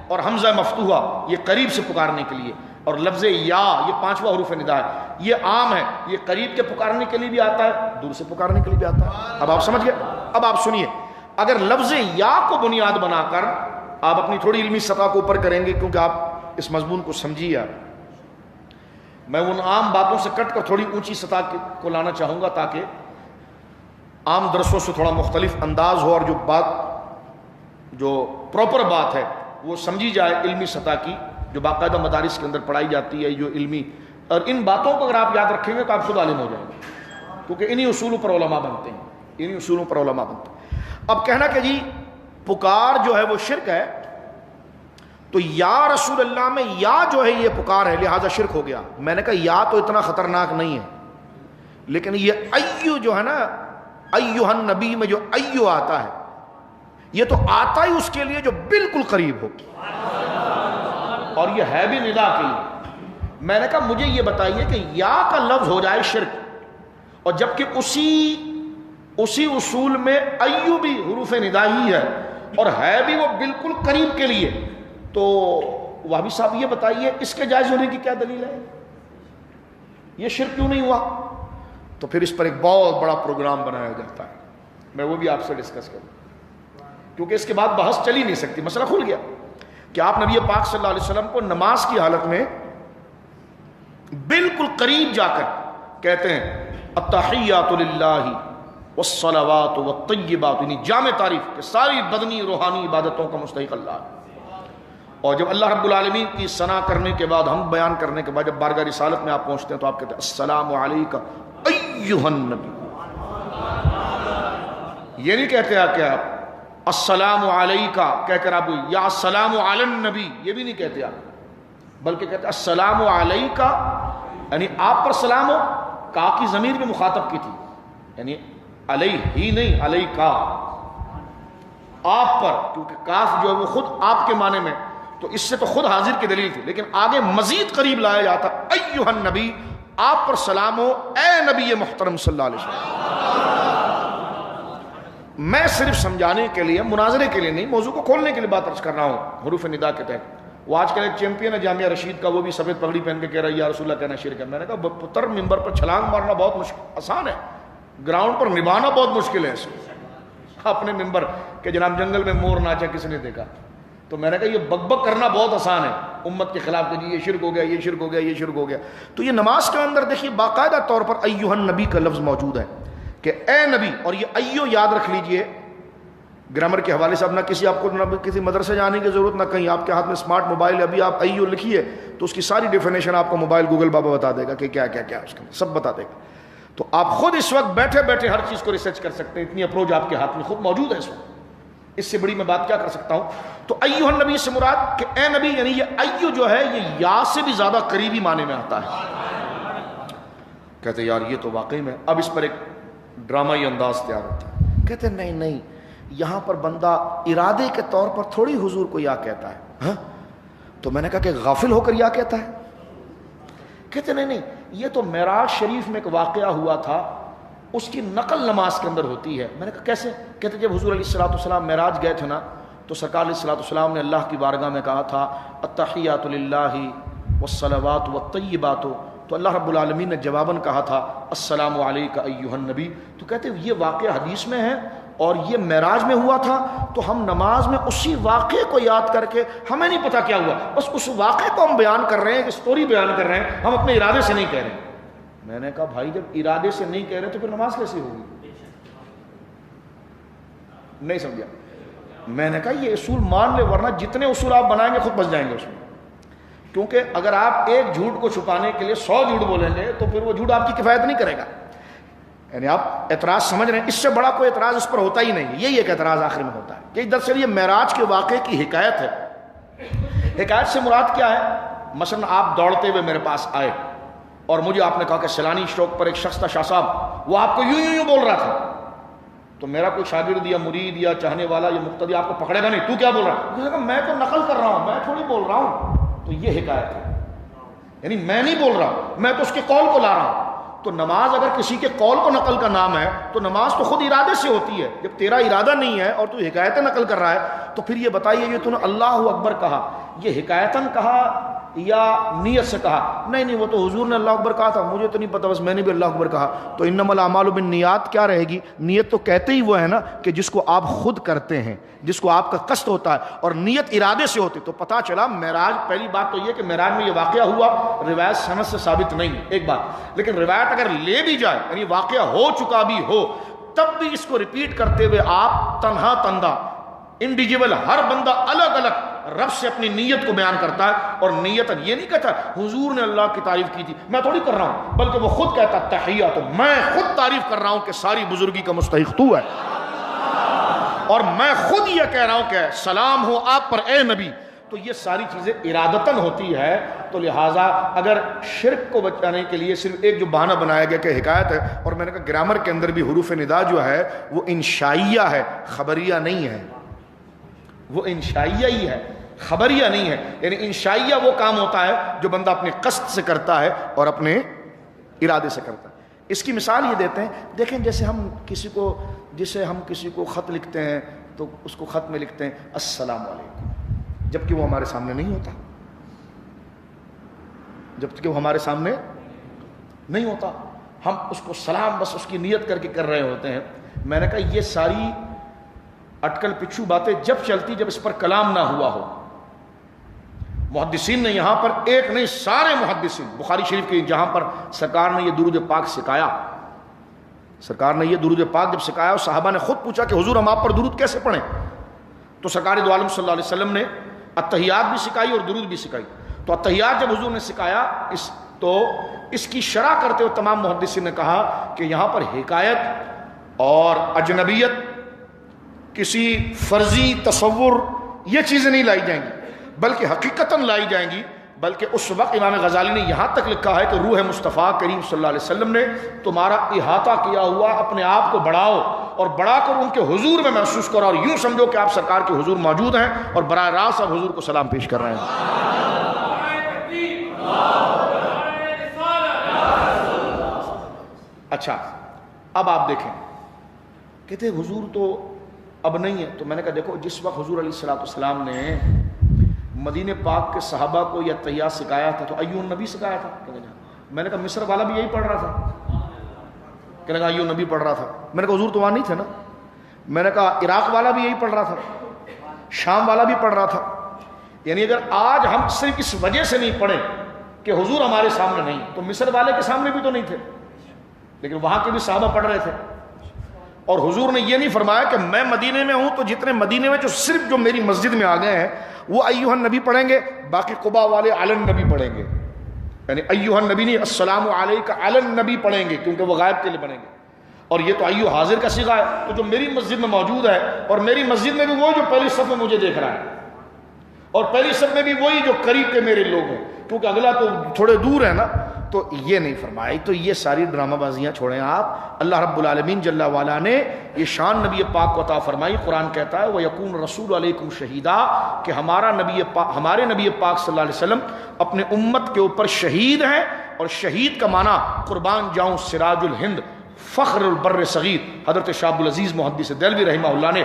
اور حمزہ مفتوحہ یہ قریب سے پکارنے کے لیے، اور لفظ یا یہ 5واں حروف ندا ہے، یہ عام ہے، یہ قریب کے پکارنے کے لیے بھی آتا ہے، دور سے پکارنے کے لیے بھی آتا ہے۔ اب آپ سمجھ گئے؟ اب آپ سنیے، اگر لفظ یا کو بنیاد بنا کر آپ اپنی تھوڑی علمی سطح کو اوپر کریں گے، کیونکہ آپ اس مضمون کو سمجھیے آپ. میں ان عام باتوں سے کٹ کر تھوڑی اونچی سطح کو لانا چاہوں گا تاکہ عام درسوں سے تھوڑا مختلف انداز ہو اور جو پراپر بات ہے وہ سمجھی جائے علمی سطح کی جو باقاعدہ مدارس کے اندر پڑھائی جاتی ہے جو علمی. اور ان باتوں کو اگر آپ یاد رکھیں گے تو آپ خود عالم ہو جائیں گے کیونکہ انہی اصولوں پر علماء بنتے ہیں, انہی اصولوں پر علماء بنتے ہیں. اب کہنا کہ جی پکار جو ہے وہ شرک ہے تو یا رسول اللہ میں یا جو ہے یہ پکار ہے لہذا شرک ہو گیا. میں نے کہا یا تو اتنا خطرناک نہیں ہے, لیکن یہ ایو جو ہے نا ایوہ النبی میں جو ایو آتا ہے یہ تو آتا ہی اس کے لیے جو بالکل قریب ہو اور یہ ہے بھی ندا کے لیے. میں نے کہا مجھے یہ بتائیے کہ یا کا لفظ ہو جائے شرک اور جبکہ اسی اصول میں ایو بھی حروف ندا ہی ہے اور ہے بھی وہ بالکل قریب کے لیے, تو وہابی صاحب یہ بتائیے اس کے جائز ہونے کی کیا دلیل ہے؟ یہ شرک کیوں نہیں ہوا؟ تو پھر اس پر ایک بہت بڑا پروگرام بنایا جاتا ہے, میں وہ بھی آپ سے ڈسکس کروں کیونکہ اس کے بعد بحث چل ہی نہیں سکتی. مسئلہ کھل گیا کہ آپ نبی پاک صلی اللہ علیہ وسلم کو نماز کی حالت میں بالکل قریب جا کر کہتے ہیں التحیات للہ والصلوات والطیبات, یعنی جامع تعریف کہ ساری بدنی روحانی عبادتوں کا مستحق اللہ ہے. اور جب اللہ رب العالمین کی ثنا کرنے کے بعد ہم بیان کرنے کے بعد جب بارگاہ رسالت میں آپ پہنچتے ہیں تو آپ کہتے ہیں السلام علیکہ ایھا النبی. یہ نہیں کہتے آپ کہ آپ السلام علیکہ کہہ کر آپ یا السلام علی النبی, یہ بھی نہیں کہتے آپ, بلکہ کہتے ہیں السلام علیکہ یعنی آپ پر سلام ہو. کا کی ضمیر بھی مخاطب کی تھی, یعنی علیہ ہی نہیں علیکہ آپ پر, کیونکہ کاف جو ہے وہ خود آپ کے معنی میں, تو اس سے تو خود حاضر کی دلیل تھی, لیکن آگے مزید قریب لایا جاتا ایھا النبی آپ پر سلام ہو اے نبی محترم صلی اللہ علیہ وسلم. میں صرف سمجھانے کے لیے مناظرے کے لیے نہیں, موضوع کو کھولنے کے لیے بات عرض کر رہا ہوں حروف ندا کے تحت. وہ آج کل ایک چیمپئن ہے جامعہ رشید کا, وہ بھی سفید پگڑی پہن کے کہہ رہا ہے یا رسول اللہ کہنا شرک ہے. میں نے کہا پتر ممبر پر چھلانگ مارنا بہت آسان ہے, گراؤنڈ پر نبھانا بہت مشکل ہے. اس اپنے ممبر کہ جناب جنگل میں مور ناچا کس نے دیکھا, تو میں نے کہا یہ بک بک کرنا بہت آسان ہے امت کے خلاف کہ جی یہ شرک ہو گیا, یہ شرک ہو گیا, یہ شرک ہو گیا. تو یہ نماز کے اندر دیکھیے باقاعدہ طور پر ایھا النبی کا لفظ موجود ہے کہ اے نبی, اور یہ ایو یاد رکھ لیجئے گرامر کے حوالے سے. اب نہ کسی آپ کو نہ کسی مدرسے جانے کی ضرورت, نہ کہیں آپ کے ہاتھ میں اسمارٹ موبائل ہے, ابھی آپ ایو لکھیے تو اس کی ساری ڈیفینیشن آپ کو موبائل گوگل بابا بتا دے گا کہ کیا کیا کیا اس کا سب بتا دے گا. تو آپ خود اس وقت بیٹھے بیٹھے ہر چیز کو ریسرچ کر سکتے ہیں, اتنی اپروچ آپ کے ہاتھ میں خود موجود ہے اس وقت. اس سے بڑی میں بات کیا کر سکتا ہوں؟ تو ایھا النبی سے مراد کہ اے نبی, یعنی یہ ایو جو ہے یہ یا سے بھی زیادہ قریبی معنی میں آتا ہے. کہتے یار یہ تو واقعی میں, اب اس پر ایک ڈرامائی انداز تیار ہوتا ہے. کہتے نہیں یہاں پر بندہ ارادے کے طور پر تھوڑی حضور کو یا کہتا ہے. ہاں تو میں نے کہا کہ غافل ہو کر یا کہتا ہے. کہتے نہیں یہ تو معراج شریف میں ایک واقعہ ہوا تھا, اس کی نقل نماز کے اندر ہوتی ہے. میں نے کہا کیسے؟ کہتے جب حضور علیہ الصلوۃ والسلام معراج گئے تھے نا تو سرکار علیہ الصلوۃ والسلام نے اللہ کی بارگاہ میں کہا تھا التحیات للہ والصلوات والطیبات, تو اللہ رب العالمین نے جواباً کہا تھا السلام علیکہ ایھا النبی. تو کہتے یہ واقعہ حدیث میں ہے اور یہ معراج میں ہوا تھا, تو ہم نماز میں اسی واقعے کو یاد کر کے, ہمیں نہیں پتا کیا ہوا, بس اس واقعے کو ہم بیان کر رہے ہیں, اسٹوری بیان کر رہے ہیں, ہم اپنے ارادے سے نہیں کہہ رہے ہیں. میں نے کہا بھائی جب ارادے سے نہیں کہہ رہے تو پھر نماز کیسے ہوگی؟ نہیں سمجھا. میں نے کہا یہ اصول مان لے, ورنہ جتنے اصول آپ بنائیں گے خود بچ جائیں گے اس میں. کیونکہ اگر آپ ایک جھوٹ کو چھپانے کے لیے 100 جھوٹ بولیں گے تو پھر وہ جھوٹ آپ کی کفایت نہیں کرے گا. یعنی آپ اعتراض سمجھ رہے ہیں, اس سے بڑا کوئی اعتراض اس پر ہوتا ہی نہیں. یہی ایک اعتراض آخر میں ہوتا ہے کہ دراصل یہ معراج کے واقعے کی حکایت ہے. حکایت سے مراد کیا ہے؟ مثلا آپ دوڑتے ہوئے میرے پاس آئے اور مجھے آپ نے کہا کہ سیلانی چوک پر ایک شخص تھا شاہ صاحب, وہ آپ کو یوں بول رہا تھا, تو میرا کوئی شاگرد یا مرید یا چاہنے والا یا مقتدی آپ کو پکڑے گا نہیں, تو کیا بول رہا ہے؟ میں تو نقل کر رہا ہوں, میں تھوڑی بول رہا ہوں. تو یہ حکایت ہے, یعنی میں نہیں بول رہا, میں تو اس کے قول کو لا رہا ہوں. تو نماز اگر کسی کے قول کو نقل کا نام ہے تو نماز تو خود ارادے سے ہوتی ہے. جب تیرا ارادہ نہیں ہے اور تو حکایتیں نقل کر رہا ہے تو پھر یہ بتائیے یہ تو نے اللہ اکبر کہا یہ حکایتاً کہا یا نیت سے کہا؟ نہیں وہ تو حضور نے اللہ اکبر کہا تھا, مجھے تو نہیں پتا, بس میں نے بھی اللہ اکبر کہا. تو انما الاعمال بالنیات کیا رہے گی؟ نیت تو کہتے ہی وہ ہے نا کہ جس کو آپ خود کرتے ہیں, جس کو آپ کا قصد ہوتا ہے, اور نیت ارادے سے ہوتی. تو پتہ چلا معراج, پہلی بات تو یہ کہ معراج میں یہ واقعہ ہوا, روایت سند سے ثابت نہیں ایک بات, لیکن روایت اگر لے بھی جائے یعنی واقعہ ہو چکا بھی ہو تب بھی اس کو ریپیٹ کرتے ہوئے آپ تنہا تندہ انڈیویجول ہر بندہ الگ الگ رب سے اپنی نیت کو بیان کرتا ہے. اور نیت یہ نہیں کہتا حضور نے اللہ کی تعریف کی تھی, میں تھوڑی کر رہا ہوں, بلکہ وہ خود کہتا تحیات, میں خود تعریف کر رہا ہوں کہ ساری بزرگی کا مستحق تو ہے, اور میں خود یہ کہہ رہا ہوں کہ سلام ہو آپ پر اے نبی. تو یہ ساری چیزیں ارادتاً ہوتی ہے. تو لہٰذا اگر شرک کو بچانے کے لیے صرف ایک جو بہانہ بنایا گیا کہ حکایت ہے, اور میں نے کہا گرامر کے اندر بھی حروف ندا جو ہے وہ انشائیہ ہے, خبریہ نہیں ہے, وہ انشائیہ ہی ہے, خبریہ نہیں ہے. یعنی انشائیہ وہ کام ہوتا ہے جو بندہ اپنے قصد سے کرتا ہے اور اپنے ارادے سے کرتا ہے. اس کی مثال یہ دیتے ہیں, دیکھیں جیسے ہم کسی کو خط لکھتے ہیں تو اس کو خط میں لکھتے ہیں السلام علیکم, جبکہ وہ ہمارے سامنے نہیں ہوتا, جبکہ وہ ہمارے سامنے نہیں ہوتا, ہم اس کو سلام بس اس کی نیت کر کے کر رہے ہوتے ہیں. میں نے کہا یہ ساری اٹکل پچھو باتیں جب چلتی جب اس پر کلام نہ ہوا ہو. محدثین نے یہاں پر ایک نہیں سارے محدثین, بخاری شریف کی جہاں پر سرکار نے یہ درود پاک سکھایا, سرکار نے یہ درود پاک جب سکھایا اور صحابہ نے خود پوچھا کہ حضور ہم آپ پر درود کیسے پڑھیں, تو سرکار دو عالم صلی اللہ علیہ وسلم نے التحیات بھی سکھائی اور درود بھی سکھائی. تو التحیات جب حضور نے سکھایا تو اس کی شرح کرتے ہوئے تمام محدثین نے کہا کہ یہاں پر حکایت اور اجنبیت, کسی فرضی تصور, یہ چیزیں نہیں لائی جائیں گی بلکہ حقیقتاً لائی جائیں گی. بلکہ اس وقت امام غزالی نے یہاں تک لکھا ہے کہ روح مصطفیٰ کریم صلی اللہ علیہ وسلم نے تمہارا احاطہ کیا ہوا اپنے آپ کو بڑھاؤ اور بڑھا کر ان کے حضور میں محسوس کرو, اور یوں سمجھو کہ آپ سرکار کے حضور موجود ہیں اور براہ راست آپ حضور کو سلام پیش کر رہے ہیں. اچھا اب آپ دیکھیں, کہتے حضور تو اب نہیں ہے. تو میں نے کہا دیکھو جس وقت حضور علیہ الصلوۃ والسلام نے مدینہ پاک کے صحابہ کو یہ تحیات سکھایا تھا تو ایو نبی سکھایا تھا. میں نے کہا مصر والا بھی یہی پڑھ رہا تھا, کہنے لگا ایو نبی پڑھ رہا تھا. میں نے کہا حضور تو وہاں نہیں تھے نا. میں نے کہا عراق والا بھی یہی پڑھ رہا تھا, شام والا بھی پڑھ رہا تھا. یعنی اگر آج ہم صرف اس وجہ سے نہیں پڑھیں کہ حضور ہمارے سامنے نہیں, تو مصر والے کے سامنے بھی تو نہیں تھے, لیکن وہاں کے بھی صحابہ پڑھ رہے تھے. اور حضور نے یہ نہیں فرمایا کہ میں مدینے میں ہوں تو جتنے مدینے میں جو صرف جو میری مسجد میں آ گئے ہیں وہ ایھا النبی پڑھیں گے, باقی قباء والے علی النبی پڑھیں گے. یعنی ایھا النبی نہیں, السلام علیک علی النبی پڑھیں گے, کیونکہ وہ غائب کے لیے پڑھیں گے. اور یہ تو ایھا حاضر کا صیغہ ہے, تو جو میری مسجد میں موجود ہے, اور میری مسجد میں بھی وہ جو پہلی صف میں مجھے دیکھ رہا ہے, اور پہلی صف میں بھی وہی جو قریب کے میرے لوگ ہیں, کیونکہ اگلا تو تھوڑے دور ہے نا. تو یہ نہیں فرمائی. تو یہ ساری ڈرامہ بازیاں چھوڑیں آپ. اللہ رب العالمین جل وعلا نے یہ شان نبی پاک کو عطا فرمائی. قرآن کہتا ہے وَيَكُونُ الرَّسُولُ عَلَيْكُمْ شَهِيدًا, کہ ہمارے نبی پاک صلی اللہ علیہ وسلم اپنے امت کے اوپر شہید ہیں. اور شہید کا معنی قربان جاؤں سراج الہند فخر البر صغیر, حضرت شاہ عبدالعزیز محدث دہلوی رحمہ اللہ نے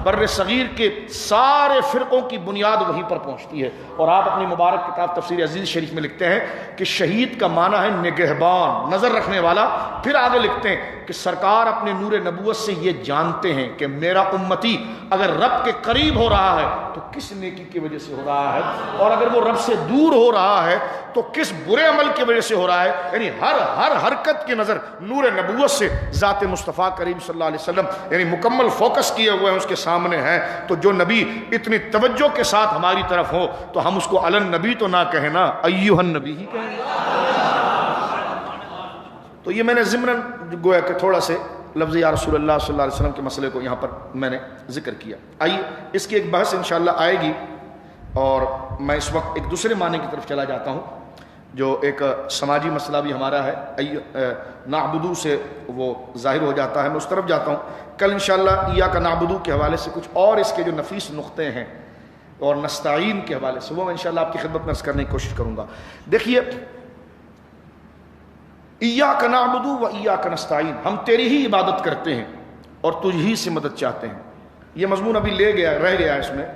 بر صغیر کے سارے فرقوں کی بنیاد وہیں پر پہنچتی ہے. اور آپ اپنی مبارک کتاب تفسیر عزیز شریف میں لکھتے ہیں کہ شہید کا معنی ہے نگہبان, نظر رکھنے والا. پھر آگے لکھتے ہیں کہ سرکار اپنے نور نبوت سے یہ جانتے ہیں کہ میرا امتی اگر رب کے قریب ہو رہا ہے تو کس نیکی کی وجہ سے ہو رہا ہے, اور اگر وہ رب سے دور ہو رہا ہے تو کس برے عمل کی وجہ سے ہو رہا ہے. یعنی ہر حرکت کی نظر نور نبوت سے ذات مصطفیٰ کریم صلی اللہ علیہ وسلم یعنی مکمل فوکس کیے ہوئے ہیں اس کے سامنے ہیں. تو جو نبی اتنی توجہ کے ساتھ ہماری طرف ہو تو ہم اس کو علی النبی تو نہ کہیں نا, ایھا النبی ہی کہیں. تو یہ میں نے ضمناً گویا کہ تھوڑا سے لفظ یا رسول اللہ صلی اللہ علیہ وسلم کے مسئلے کو یہاں پر میں نے ذکر کیا. آئیے اس کی ایک بحث انشاءاللہ آئے گی, اور میں اس وقت ایک دوسرے معنی کی طرف چلا جاتا ہوں جو ایک سماجی مسئلہ بھی ہمارا ہے, نعبدو سے وہ ظاہر ہو جاتا ہے. میں اس طرف جاتا ہوں. کل انشاءاللہ ایاک نعبدو کے حوالے سے کچھ اور اس کے جو نفیس نقطے ہیں اور نستعین کے حوالے سے وہ میں انشاءاللہ آپ کی خدمت میں عرض کرنے کی کوشش کروں گا. دیکھیے ایاک نعبد و ایاک نستعین، ہم تیری ہی عبادت کرتے ہیں اور تجھ ہی سے مدد چاہتے ہیں. یہ مضمون ابھی رہ گیا ہے اس میں،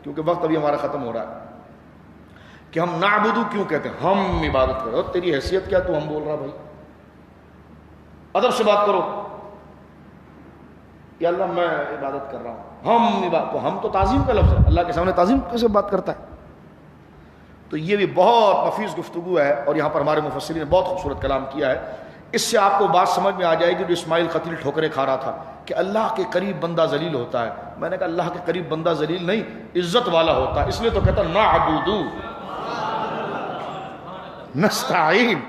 کیونکہ وقت ابھی ہمارا ختم ہو رہا ہے، کہ ہم نعبدو کیوں کہتے ہیں، ہم عبادت کرو. اور تیری حیثیت کیا، تو ہم بول رہا بھائی، ادب سے بات کرو. یا اللہ میں عبادت کر رہا ہوں، ہم تو تعظیم کا لفظ ہے، اللہ کے سامنے تعظیم کیسے بات کرتا ہے؟ تو یہ بھی بہت نفیس گفتگو ہے، اور یہاں پر ہمارے مفسرین نے بہت خوبصورت کلام کیا ہے. اس سے آپ کو بات سمجھ میں آ جائے گی جو اسماعیل خطیل ٹھوکریں کھا رہا تھا کہ اللہ کے قریب بندہ ذلیل ہوتا ہے. میں نے کہا اللہ کے قریب بندہ ذلیل نہیں، عزت والا ہوتا ہے، اس لیے تو کہتا نعبد نستعین.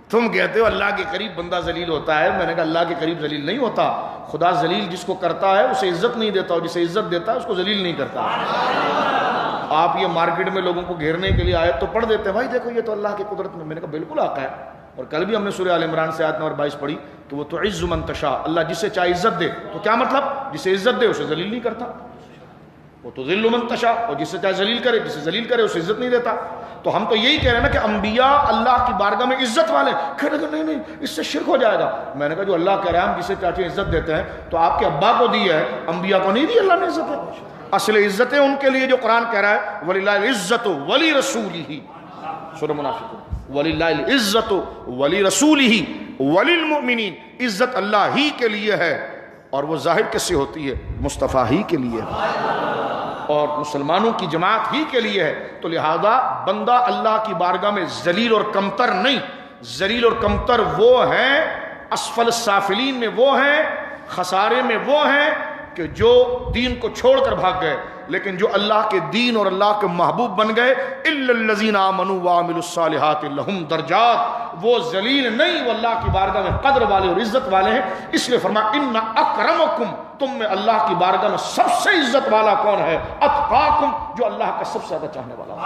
تم کہتے ہو اللہ کے قریب بندہ ذلیل ہوتا ہے، میں نے کہا اللہ کے قریب ذلیل نہیں ہوتا. خدا ذلیل جس کو کرتا ہے اسے عزت نہیں دیتا، اور جسے عزت دیتا ہے اس کو ذلیل نہیں کرتا. آپ یہ مارکیٹ میں لوگوں کو گھیرنے کے لیے آیت تو پڑھ دیتے ہیں، بھائی دیکھو یہ تو اللہ کی قدرت میں. میں نے کہا بالکل آقا ہے. اور کل بھی ہم نے سورہ آل عمران سے آیت نمبر 22 پڑھی کہ وہ تعز من تشاء، اللہ جسے چاہے عزت دے. تو کیا مطلب؟ جسے عزت دے اسے ذلیل نہیں کرتا. وہ تو تذل من تشاء، اور جسے چاہے ذلیل کرے، جسے ذلیل کرے اسے عزت نہیں دیتا. تو ہم تو یہی کہہ رہے ہیں نا کہ انبیاء اللہ کی بارگاہ میں عزت والے. کہنے لگے نہیں اس سے شرک ہو جائے گا. میں نے کہا جو اللہ کہہ رہا ہے ہم جسے چاہتے ہیں عزت دیتے ہیں، تو آپ کے ابا کو دی ہے، انبیاء کو نہیں دی اللہ نے عزت ہے. اصل عزتیں ان کے لیے جو قرآن کہہ رہا ہے وَلِلَّهِ الْعِزَّةُ وَلِرَسُولِهِ، سورہ منافقون، وَلِلَّهِ الْعِزَّةُ وَلِرَسُولِهِ وَلِلْمُؤْمِنِينَ. عزت اللہ ہی کے لیے ہے، اور وہ ظاہر کس سے ہوتی ہے؟ مصطفیٰ ہی کے لیے اور مسلمانوں کی جماعت ہی کے لیے ہے. تو لہذا بندہ اللہ کی بارگاہ میں ذلیل اور کمتر نہیں. ذلیل اور کمتر وہ ہیں، اسفل السافلین میں وہ ہیں، خسارے میں وہ ہیں کہ جو دین کو چھوڑ کر بھاگ گئے. لیکن جو اللہ کے دین اور اللہ کے محبوب بن گئے، الا الذین آمنوا وعملوا الصالحات لہم درجات، وہ ذلیل نہیں، وہ اللہ کی بارگاہ میں قدر والے اور عزت والے ہیں. اس لیے فرمایا ان اکرمکم، تم میں اللہ کی بارگاہ میں سب سے عزت والا کون ہے؟ اتقاکم، جو اللہ کا سب سے زیادہ چاہنے والا ہے.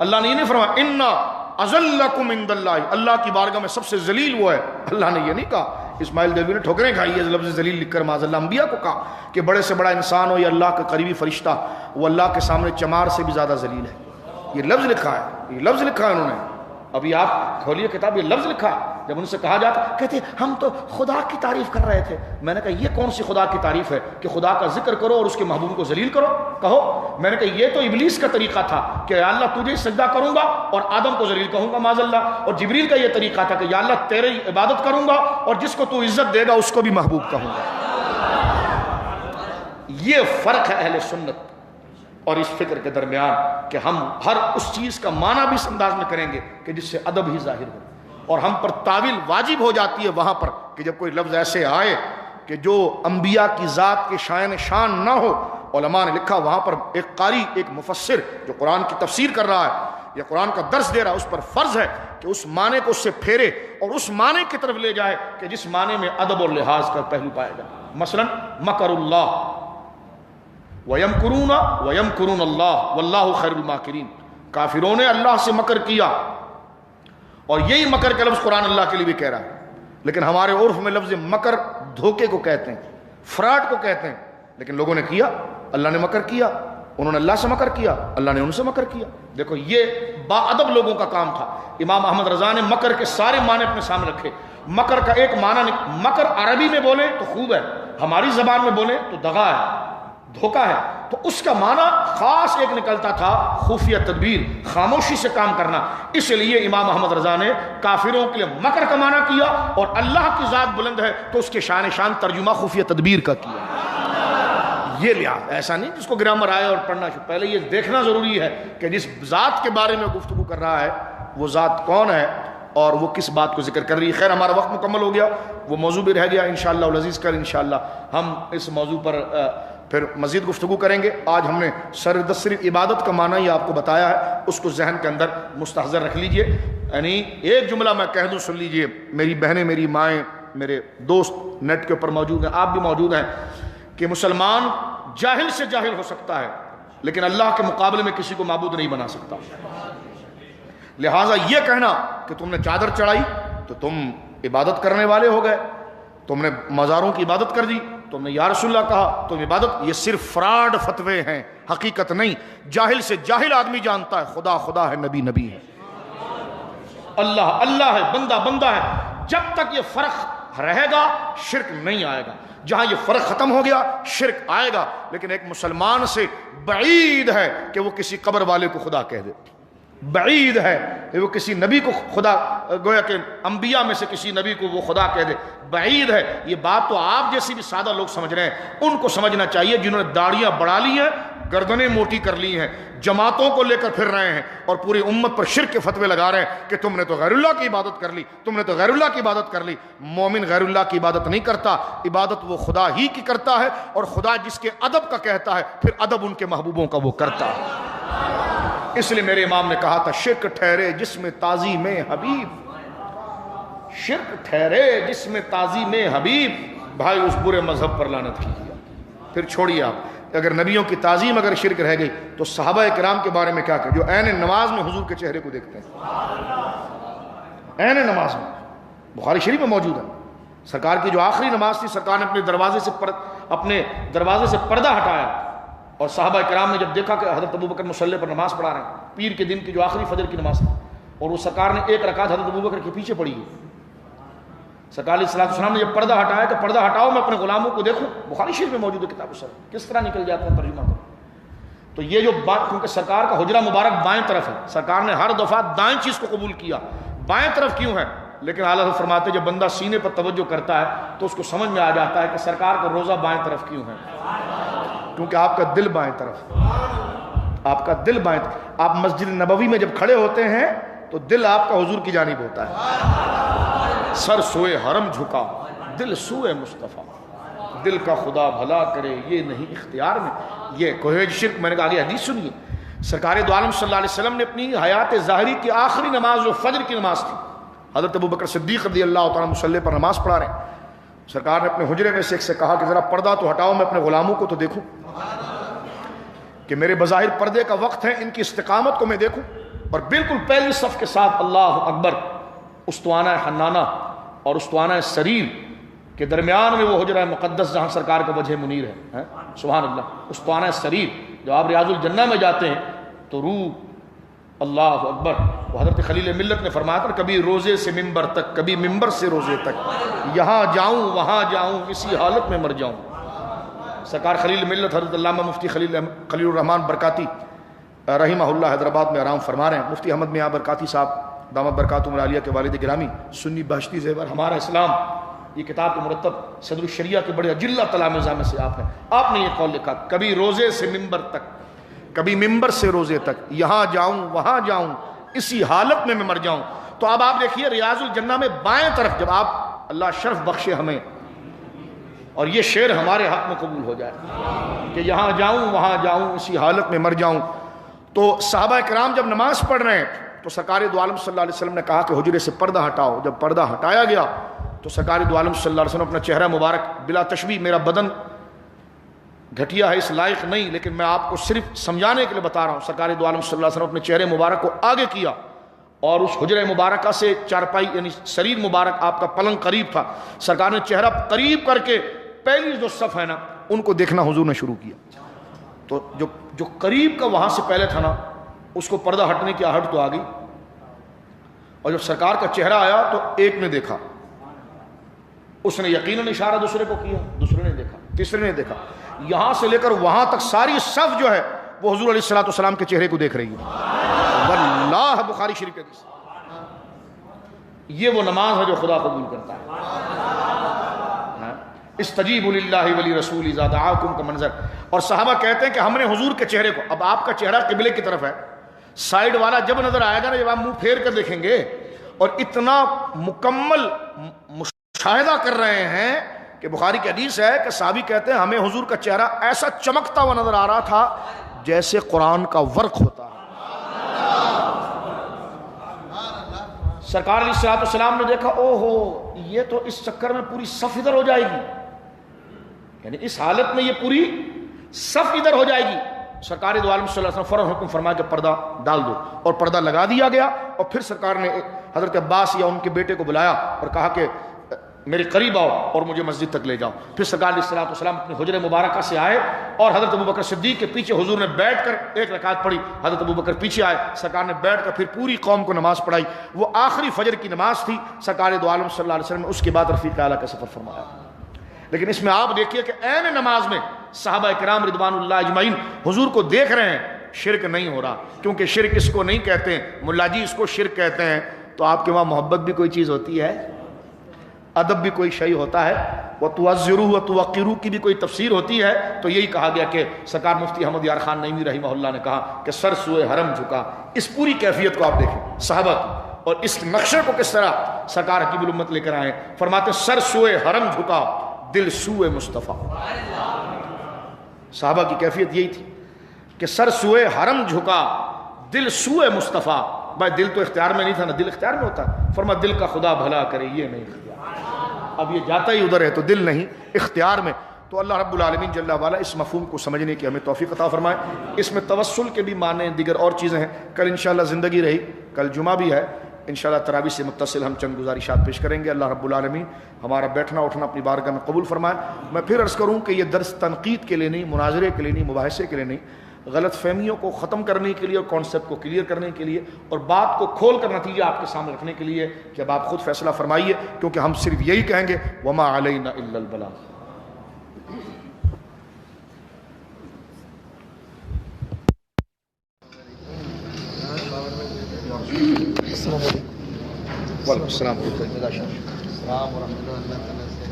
اللہ نے یہ نہیں فرمایا ان اذلکم عند اللہ، اللہ کی بارگاہ میں سب سے ذلیل وہ ہے. اللہ نے یہ نہیں کہا. اسماعیل دیوی نے ٹھوکریں کھائی ہے لفظ ذلیل لکھ کر معاذ اللہ. انبیاء کو کہا کہ بڑے سے بڑا انسان ہو یا اللہ کا قریبی فرشتہ، وہ اللہ کے سامنے چمار سے بھی زیادہ ذلیل ہے. یہ لفظ لکھا ہے، یہ لفظ لکھا ہے انہوں نے. ابھی آپ کھولیے کتاب، یہ لفظ لکھا. جب ان سے کہا جاتا کہتے ہم تو خدا کی تعریف کر رہے تھے. میں نے کہا یہ کون سی خدا کی تعریف ہے کہ خدا کا ذکر کرو اور اس کے محبوب کو ذلیل کرو کہو؟ میں نے کہا یہ تو ابلیس کا طریقہ تھا کہ یا اللہ تجھے سجدہ کروں گا اور آدم کو ذلیل کہوں گا معاذ اللہ. اور جبریل کا یہ طریقہ تھا کہ یا اللہ تیری عبادت کروں گا اور جس کو تو عزت دے گا اس کو بھی محبوب کہوں گا. یہ فرق ہے اہل سنت اور اس فکر کے درمیان کہ ہم ہر اس چیز کا معنی بھی اس انداز میں کریں گے کہ جس سے ادب ہی ظاہر ہو، اور ہم پر تعویل واجب ہو جاتی ہے وہاں پر کہ جب کوئی لفظ ایسے آئے کہ جو انبیاء کی ذات کے شان نہ ہو. علماء نے لکھا وہاں پر ایک قاری، ایک مفسر جو قرآن کی تفسیر کر رہا ہے یا قرآن کا درس دے رہا ہے، اس پر فرض ہے کہ اس معنی کو اس سے پھیرے اور اس معنی کی طرف لے جائے کہ جس معنی میں ادب اور لحاظ کا پہلو پائے گا. مثلا مکر اللہ وَيَمْكُرُونَ وَيَمْكُرُونَ اللَّهُ وَاللَّهُ خَيْرُ الْمَاكِرِينَ. کافروں نے اللہ سے مکر کیا، اور یہی مکر کا لفظ قرآن اللہ کے لیے بھی کہہ رہا ہے. لیکن ہمارے عرف میں لفظ مکر دھوکے کو کہتے ہیں، فراڈ کو کہتے ہیں. لیکن لوگوں نے کیا، اللہ نے مکر کیا، انہوں نے اللہ سے مکر کیا، اللہ نے ان سے مکر کیا. دیکھو یہ با ادب لوگوں کا کام تھا. امام احمد رضا نے مکر کے سارے معنی اپنے سامنے رکھے. مکر کا ایک معنی، مکر عربی میں بولے تو خوب ہے، ہماری زبان میں بولے تو دغا ہے، دھوکہ ہے. تو اس کا معنی خاص ایک نکلتا تھا خفیہ تدبیر، خاموشی سے کام کرنا. اس لیے امام احمد رضا نے کافروں کے لیے مکر کا معنی کیا، اور اللہ کی ذات بلند ہے تو اس کے شان ترجمہ خفیہ تدبیر کا کیا. یہ لحاظ ایسا نہیں جس کو گرامر آئے اور پڑھنا شروع. پہلے یہ دیکھنا ضروری ہے کہ جس ذات کے بارے میں گفتگو کر رہا ہے وہ ذات کون ہے اور وہ کس بات کو ذکر کر رہی ہے. خیر ہمارا وقت مکمل ہو گیا، وہ موضوع بھی رہ گیا. انشاءاللہ العزیز کل انشاءاللہ ہم اس موضوع پر پھر مزید گفتگو کریں گے. آج ہم نے صرف عبادت کا معنی ہی آپ کو بتایا ہے، اس کو ذہن کے اندر مستحضر رکھ لیجئے. یعنی ایک جملہ میں کہہ دوں، سن لیجئے. میری بہنیں، میری مائیں، میرے دوست نیٹ کے اوپر موجود ہیں، آپ بھی موجود ہیں، کہ مسلمان جاہل سے جاہل ہو سکتا ہے لیکن اللہ کے مقابلے میں کسی کو معبود نہیں بنا سکتا. لہٰذا یہ کہنا کہ تم نے چادر چڑھائی تو تم عبادت کرنے والے ہو گئے، تم نے مزاروں کی عبادت کر دی، تم نے یا رسول اللہ کہا تم عبادت، یہ صرف فراڈ فتوے ہیں، حقیقت نہیں. جاہل سے جاہل آدمی جانتا ہے خدا خدا ہے، نبی نبی ہے، اللہ اللہ ہے، بندہ بندہ ہے. جب تک یہ فرق رہے گا شرک نہیں آئے گا. جہاں یہ فرق ختم ہو گیا شرک آئے گا. لیکن ایک مسلمان سے بعید ہے کہ وہ کسی قبر والے کو خدا کہہ دے, بعید ہے کہ وہ کسی نبی کو خدا, گویا کہ انبیاء میں سے کسی نبی کو وہ خدا کہہ دے, بعید ہے. یہ بات تو آپ جیسی بھی سادہ لوگ سمجھ رہے ہیں, ان کو سمجھنا چاہیے جنہوں نے داڑیاں بڑھا لی ہیں, گردنیں موٹی کر لی ہیں, جماعتوں کو لے کر پھر رہے ہیں اور پوری امت پر شرک کے فتوے لگا رہے ہیں کہ تم نے تو غیر اللہ کی عبادت کر لی, تم نے تو غیر اللہ کی عبادت کر لی. مومن غیر اللہ کی عبادت نہیں کرتا, عبادت وہ خدا ہی کی کرتا ہے, اور خدا جس کے ادب کا کہتا ہے پھر ادب ان کے محبوبوں کا وہ کرتا ہے. اس لیے میرے امام نے کہا تھا شرک ٹھہرے جس میں تعظیم حبیب, شرک ٹھہرے جس میں تعظیم حبیب. بھائی اس برے مذہب پر لعنت کیجیے. پھر چھوڑیے آپ, اگر نبیوں کی تعظیم اگر شرک رہ گئی تو صحابہ کرام کے بارے میں کیا کہ جو عین نماز میں حضور کے چہرے کو دیکھتے ہیں, عین نماز میں, بخاری شریف میں موجود ہے. سرکار کی جو آخری نماز تھی, سرکار نے اپنے دروازے سے پردہ ہٹایا, اور صحابہ کرام نے جب دیکھا کہ حضرت ابوبکر مصلی پر نماز پڑھا رہے ہیں, پیر کے دن کی جو آخری فجر کی نماز تھی, اور وہ سرکار نے ایک رکعت حضرت ابوبکر کے پیچھے پڑھی ہے. سرکار علیہ السلام نے جب پردہ ہٹایا کہ پردہ ہٹاؤ میں اپنے غلاموں کو دیکھوں, بخاری شریف میں موجود ہے کتاب الصلاۃ, کس طرح نکل جاتا ہے ترجمہ کرو. تو یہ جو بات, کیونکہ سرکار کا حجرہ مبارک بائیں طرف ہے, سرکار نے ہر دفعہ دائیں چیز کو قبول کیا, بائیں طرف کیوں ہے؟ لیکن اعلیٰ حضرت فرماتے جب بندہ سینے پر توجہ کرتا ہے تو اس کو سمجھ میں آ جاتا ہے کہ سرکار کا روزہ بائیں طرف کیوں ہے, کیونکہ آپ کا دل بائیں طرف, آپ کا دل بائیں طرف. آپ مسجد نبوی میں جب کھڑے ہوتے ہیں تو دل آپ کا حضور کی جانب ہوتا ہے, سر سوئے حرم جھکا دل سوئے مصطفیٰ, دل کا خدا بھلا کرے یہ نہیں اختیار میں. یہ کوہ شرک, میں نے کہا آگے حدیث سنیے. سرکار دو عالم صلی اللہ علیہ وسلم نے اپنی حیات ظاہری کی آخری نماز جو فجر کی نماز تھی, حضرت ابوبکر صدیق رضی اللہ تعالیٰ مصلی پر نماز پڑھا رہے ہیں. سرکار نے اپنے حجرے میں سے ایک سے کہا کہ ذرا پردہ تو ہٹاؤ, میں اپنے غلاموں کو تو دیکھوں کہ میرے بظاہر پردے کا وقت ہے, ان کی استقامت کو میں دیکھوں. اور بالکل پہلی صف کے ساتھ اللہ اکبر, استوانہ حنانہ اور استوانہ سریر کے درمیان میں وہ حجرہ مقدس جہاں سرکار کا وجہ منیر ہے, سبحان اللہ. استوانہ سریر, جب آپ ریاض الجنہ میں جاتے ہیں تو روح اللہ اکبر, وہ حضرت خلیل ملت نے فرمایا تھا کبھی روزے سے ممبر تک, کبھی ممبر سے روزے تک, یہاں جاؤں وہاں جاؤں اسی حالت میں مر جاؤں. سرکار خلیل ملت حضرت علامہ مفتی خلیل الرحمان برکاتی رحمہ اللہ حیدرآباد میں آرام فرما رہے ہیں. مفتی احمد میاں برکاتی صاحب دامت برکاتہم العالیہ کے والد گرامی, سنی بہشتی زیور ہمارا اسلام, یہ کتاب کے مرتب صدر الشریعہ کے بڑے اجلہ تلامذہ میں سے آپ ہیں. آپ نے یہ قول لکھا کبھی روزے سے ممبر تک, کبھی ممبر سے روزے تک, یہاں جاؤں وہاں جاؤں اسی حالت میں مر جاؤں. تو اب آپ دیکھیے ریاض الجنہ میں بائیں طرف, جب آپ اللہ شرف بخشے ہمیں اور یہ شعر ہمارے حق میں قبول ہو جائے کہ یہاں جاؤں وہاں جاؤں اسی حالت میں مر جاؤں. تو صحابہ کرام جب نماز پڑھ رہے ہیں تو سرکار دو عالم صلی اللہ علیہ وسلم نے کہا کہ حجرے سے پردہ ہٹاؤ. جب پردہ ہٹایا گیا تو سرکار دو عالم صلی اللہ علیہ وسلم اپنا چہرہ مبارک, بلا تشبیہ میرا بدن گھٹیا ہے اس لائق نہیں, لیکن میں آپ کو صرف سمجھانے کے لیے بتا رہا ہوں, سرکار دو عالم صلی اللہ علیہ وسلم اپنے چہرے مبارک کو آگے کیا اور اس حجرہ مبارکہ سے چارپائی یعنی سریر مبارک آپ کا پلنگ قریب تھا, سرکار نے چہرہ قریب کر کے پہلی جو صف ہے نا ان کو دیکھنا حضور نے شروع کیا. تو جو قریب کا وہاں سے پہلے تھا نا اس کو پردہ ہٹنے کی آہٹ تو آ گئی, اور جب سرکار کا چہرہ آیا تو ایک نے دیکھا, اس نے یقیناً اشارہ دوسرے کو کیا, دوسرے نے دیکھا, تیسرے نے دیکھا, یہاں سے لے کر وہاں تک ساری صف جو ہے وہ حضور علیہ الصلوۃ والسلام کے چہرے کو دیکھ رہی ہے. واللہ بخاری شریف کے حدیث, یہ وہ نماز ہے جو خدا قبول کرتا ہے. استجیبوا للہ ولرسولہ اذا دعاکم کا منظر. اور صحابہ کہتے ہیں کہ ہم نے حضور کے چہرے کو, اب آپ کا چہرہ قبلے کی طرف ہے, سائیڈ والا جب نظر آئے گا نا, جب آپ منہ پھیر کر دیکھیں گے اور اتنا مکمل مشاہدہ کر رہے ہیں کہ بخاری کی حدیث ہے کہ صحابی کہتے ہیں ہمیں حضور کا چہرہ ایسا چمکتا ہوا نظر آ رہا تھا جیسے قرآن کا ورق ہوتا ہے. سرکار علیہ الصلوۃ والسلام نے دیکھا او ہو یہ تو اس چکر میں پوری صف ادھر ہو جائے گی, یعنی اس حالت میں یہ پوری صف ادھر ہو جائے گی. سرکار دو عالم صلی اللہ علیہ وسلم فوراً حکم فرمایا کہ پردہ ڈال دو, اور پردہ لگا دیا گیا. اور پھر سرکار نے حضرت عباس یا ان کے بیٹے کو بلایا اور کہا کہ میرے قریب آؤ اور مجھے مسجد تک لے جاؤ۔ پھر سرکار علیہ الصلوۃ والسلام اپنی حجرہ مبارکہ سے آئے اور حضرت ابوبکر صدیق کے پیچھے حضور نے بیٹھ کر ایک رکعت پڑھی، حضرت ابوبکر پیچھے آئے، سرکار نے بیٹھ کر پھر پوری قوم کو نماز پڑھائی۔ وہ آخری فجر کی نماز تھی، سرکار دو عالم صلی اللہ علیہ وسلم نے اس کے بعد رفیق اعلیٰ کا سفر فرمایا۔ لیکن اس میں آپ دیکھیے کہ عین نماز میں صحابہ کرام رضوان اللہ اجمعین حضور کو دیکھ رہے ہیں، شرک نہیں ہو رہا، کیونکہ شرک اس کو نہیں کہتے ہیں ملا جی، اس کو شرک کہتے ہیں۔ تو آپ کے وہاں محبت بھی کوئی چیز ہوتی ہے، ادب بھی کوئی شیء ہوتا ہے، وَتُوَزِّرُوا وَتُوَقِّرُوا کی بھی کوئی تفسیر ہوتی ہے۔ تو یہی کہا گیا کہ سرکار مفتی احمد یار خان نعیمی رحمہ اللہ نے کہا کہ سر سوئے حرم جھکا۔ اس پوری کیفیت کو آپ دیکھیں صحابہ کی، اور اس نقشے کو کس طرح سرکار حکیم الامت لے کر آئے، فرماتے ہیں سر سوئے حرم جھکا دل سوئے مصطفیٰ۔ صحابہ کی کیفیت یہی تھی کہ سر سوئے حرم جھکا دل سوئے مصطفیٰ۔ بھائی دل تو اختیار میں نہیں تھا نا، دل اختیار میں ہوتا ہے۔ فرما دل کا خدا بھلا کرے یہ نہیں اختیار، اب یہ جاتا ہی ادھر ہے تو دل نہیں اختیار میں۔ تو اللہ رب العالمین جل وعلا اس مفہوم کو سمجھنے کی ہمیں توفیق عطا فرمائے۔ اس میں توسل کے بھی معنی دیگر اور چیزیں ہیں۔ کل انشاءاللہ زندگی رہی، کل جمعہ بھی ہے، انشاءاللہ تراویح سے متصل ہم چند گزارشات پیش کریں گے۔ اللہ رب العالمین ہمارا بیٹھنا اٹھنا اپنی بارگاہ میں قبول فرمائے۔ میں پھر عرض کروں کہ یہ درس تنقید کے لیے نہیں، مناظرے کے لیے نہیں، مباحثے کے لیے نہیں، غلط فہمیوں کو ختم کرنے کے لیے اور کانسیپٹ کو کلیئر کرنے کے لیے اور بات کو کھول کر نتیجہ آپ کے سامنے رکھنے کے لیے کہ اب آپ خود فیصلہ فرمائیے، کیونکہ ہم صرف یہی کہیں گے وما علینا الا البلاغ۔ السلام علیکم۔ وعلیکم السلام ورحمۃ اللہ۔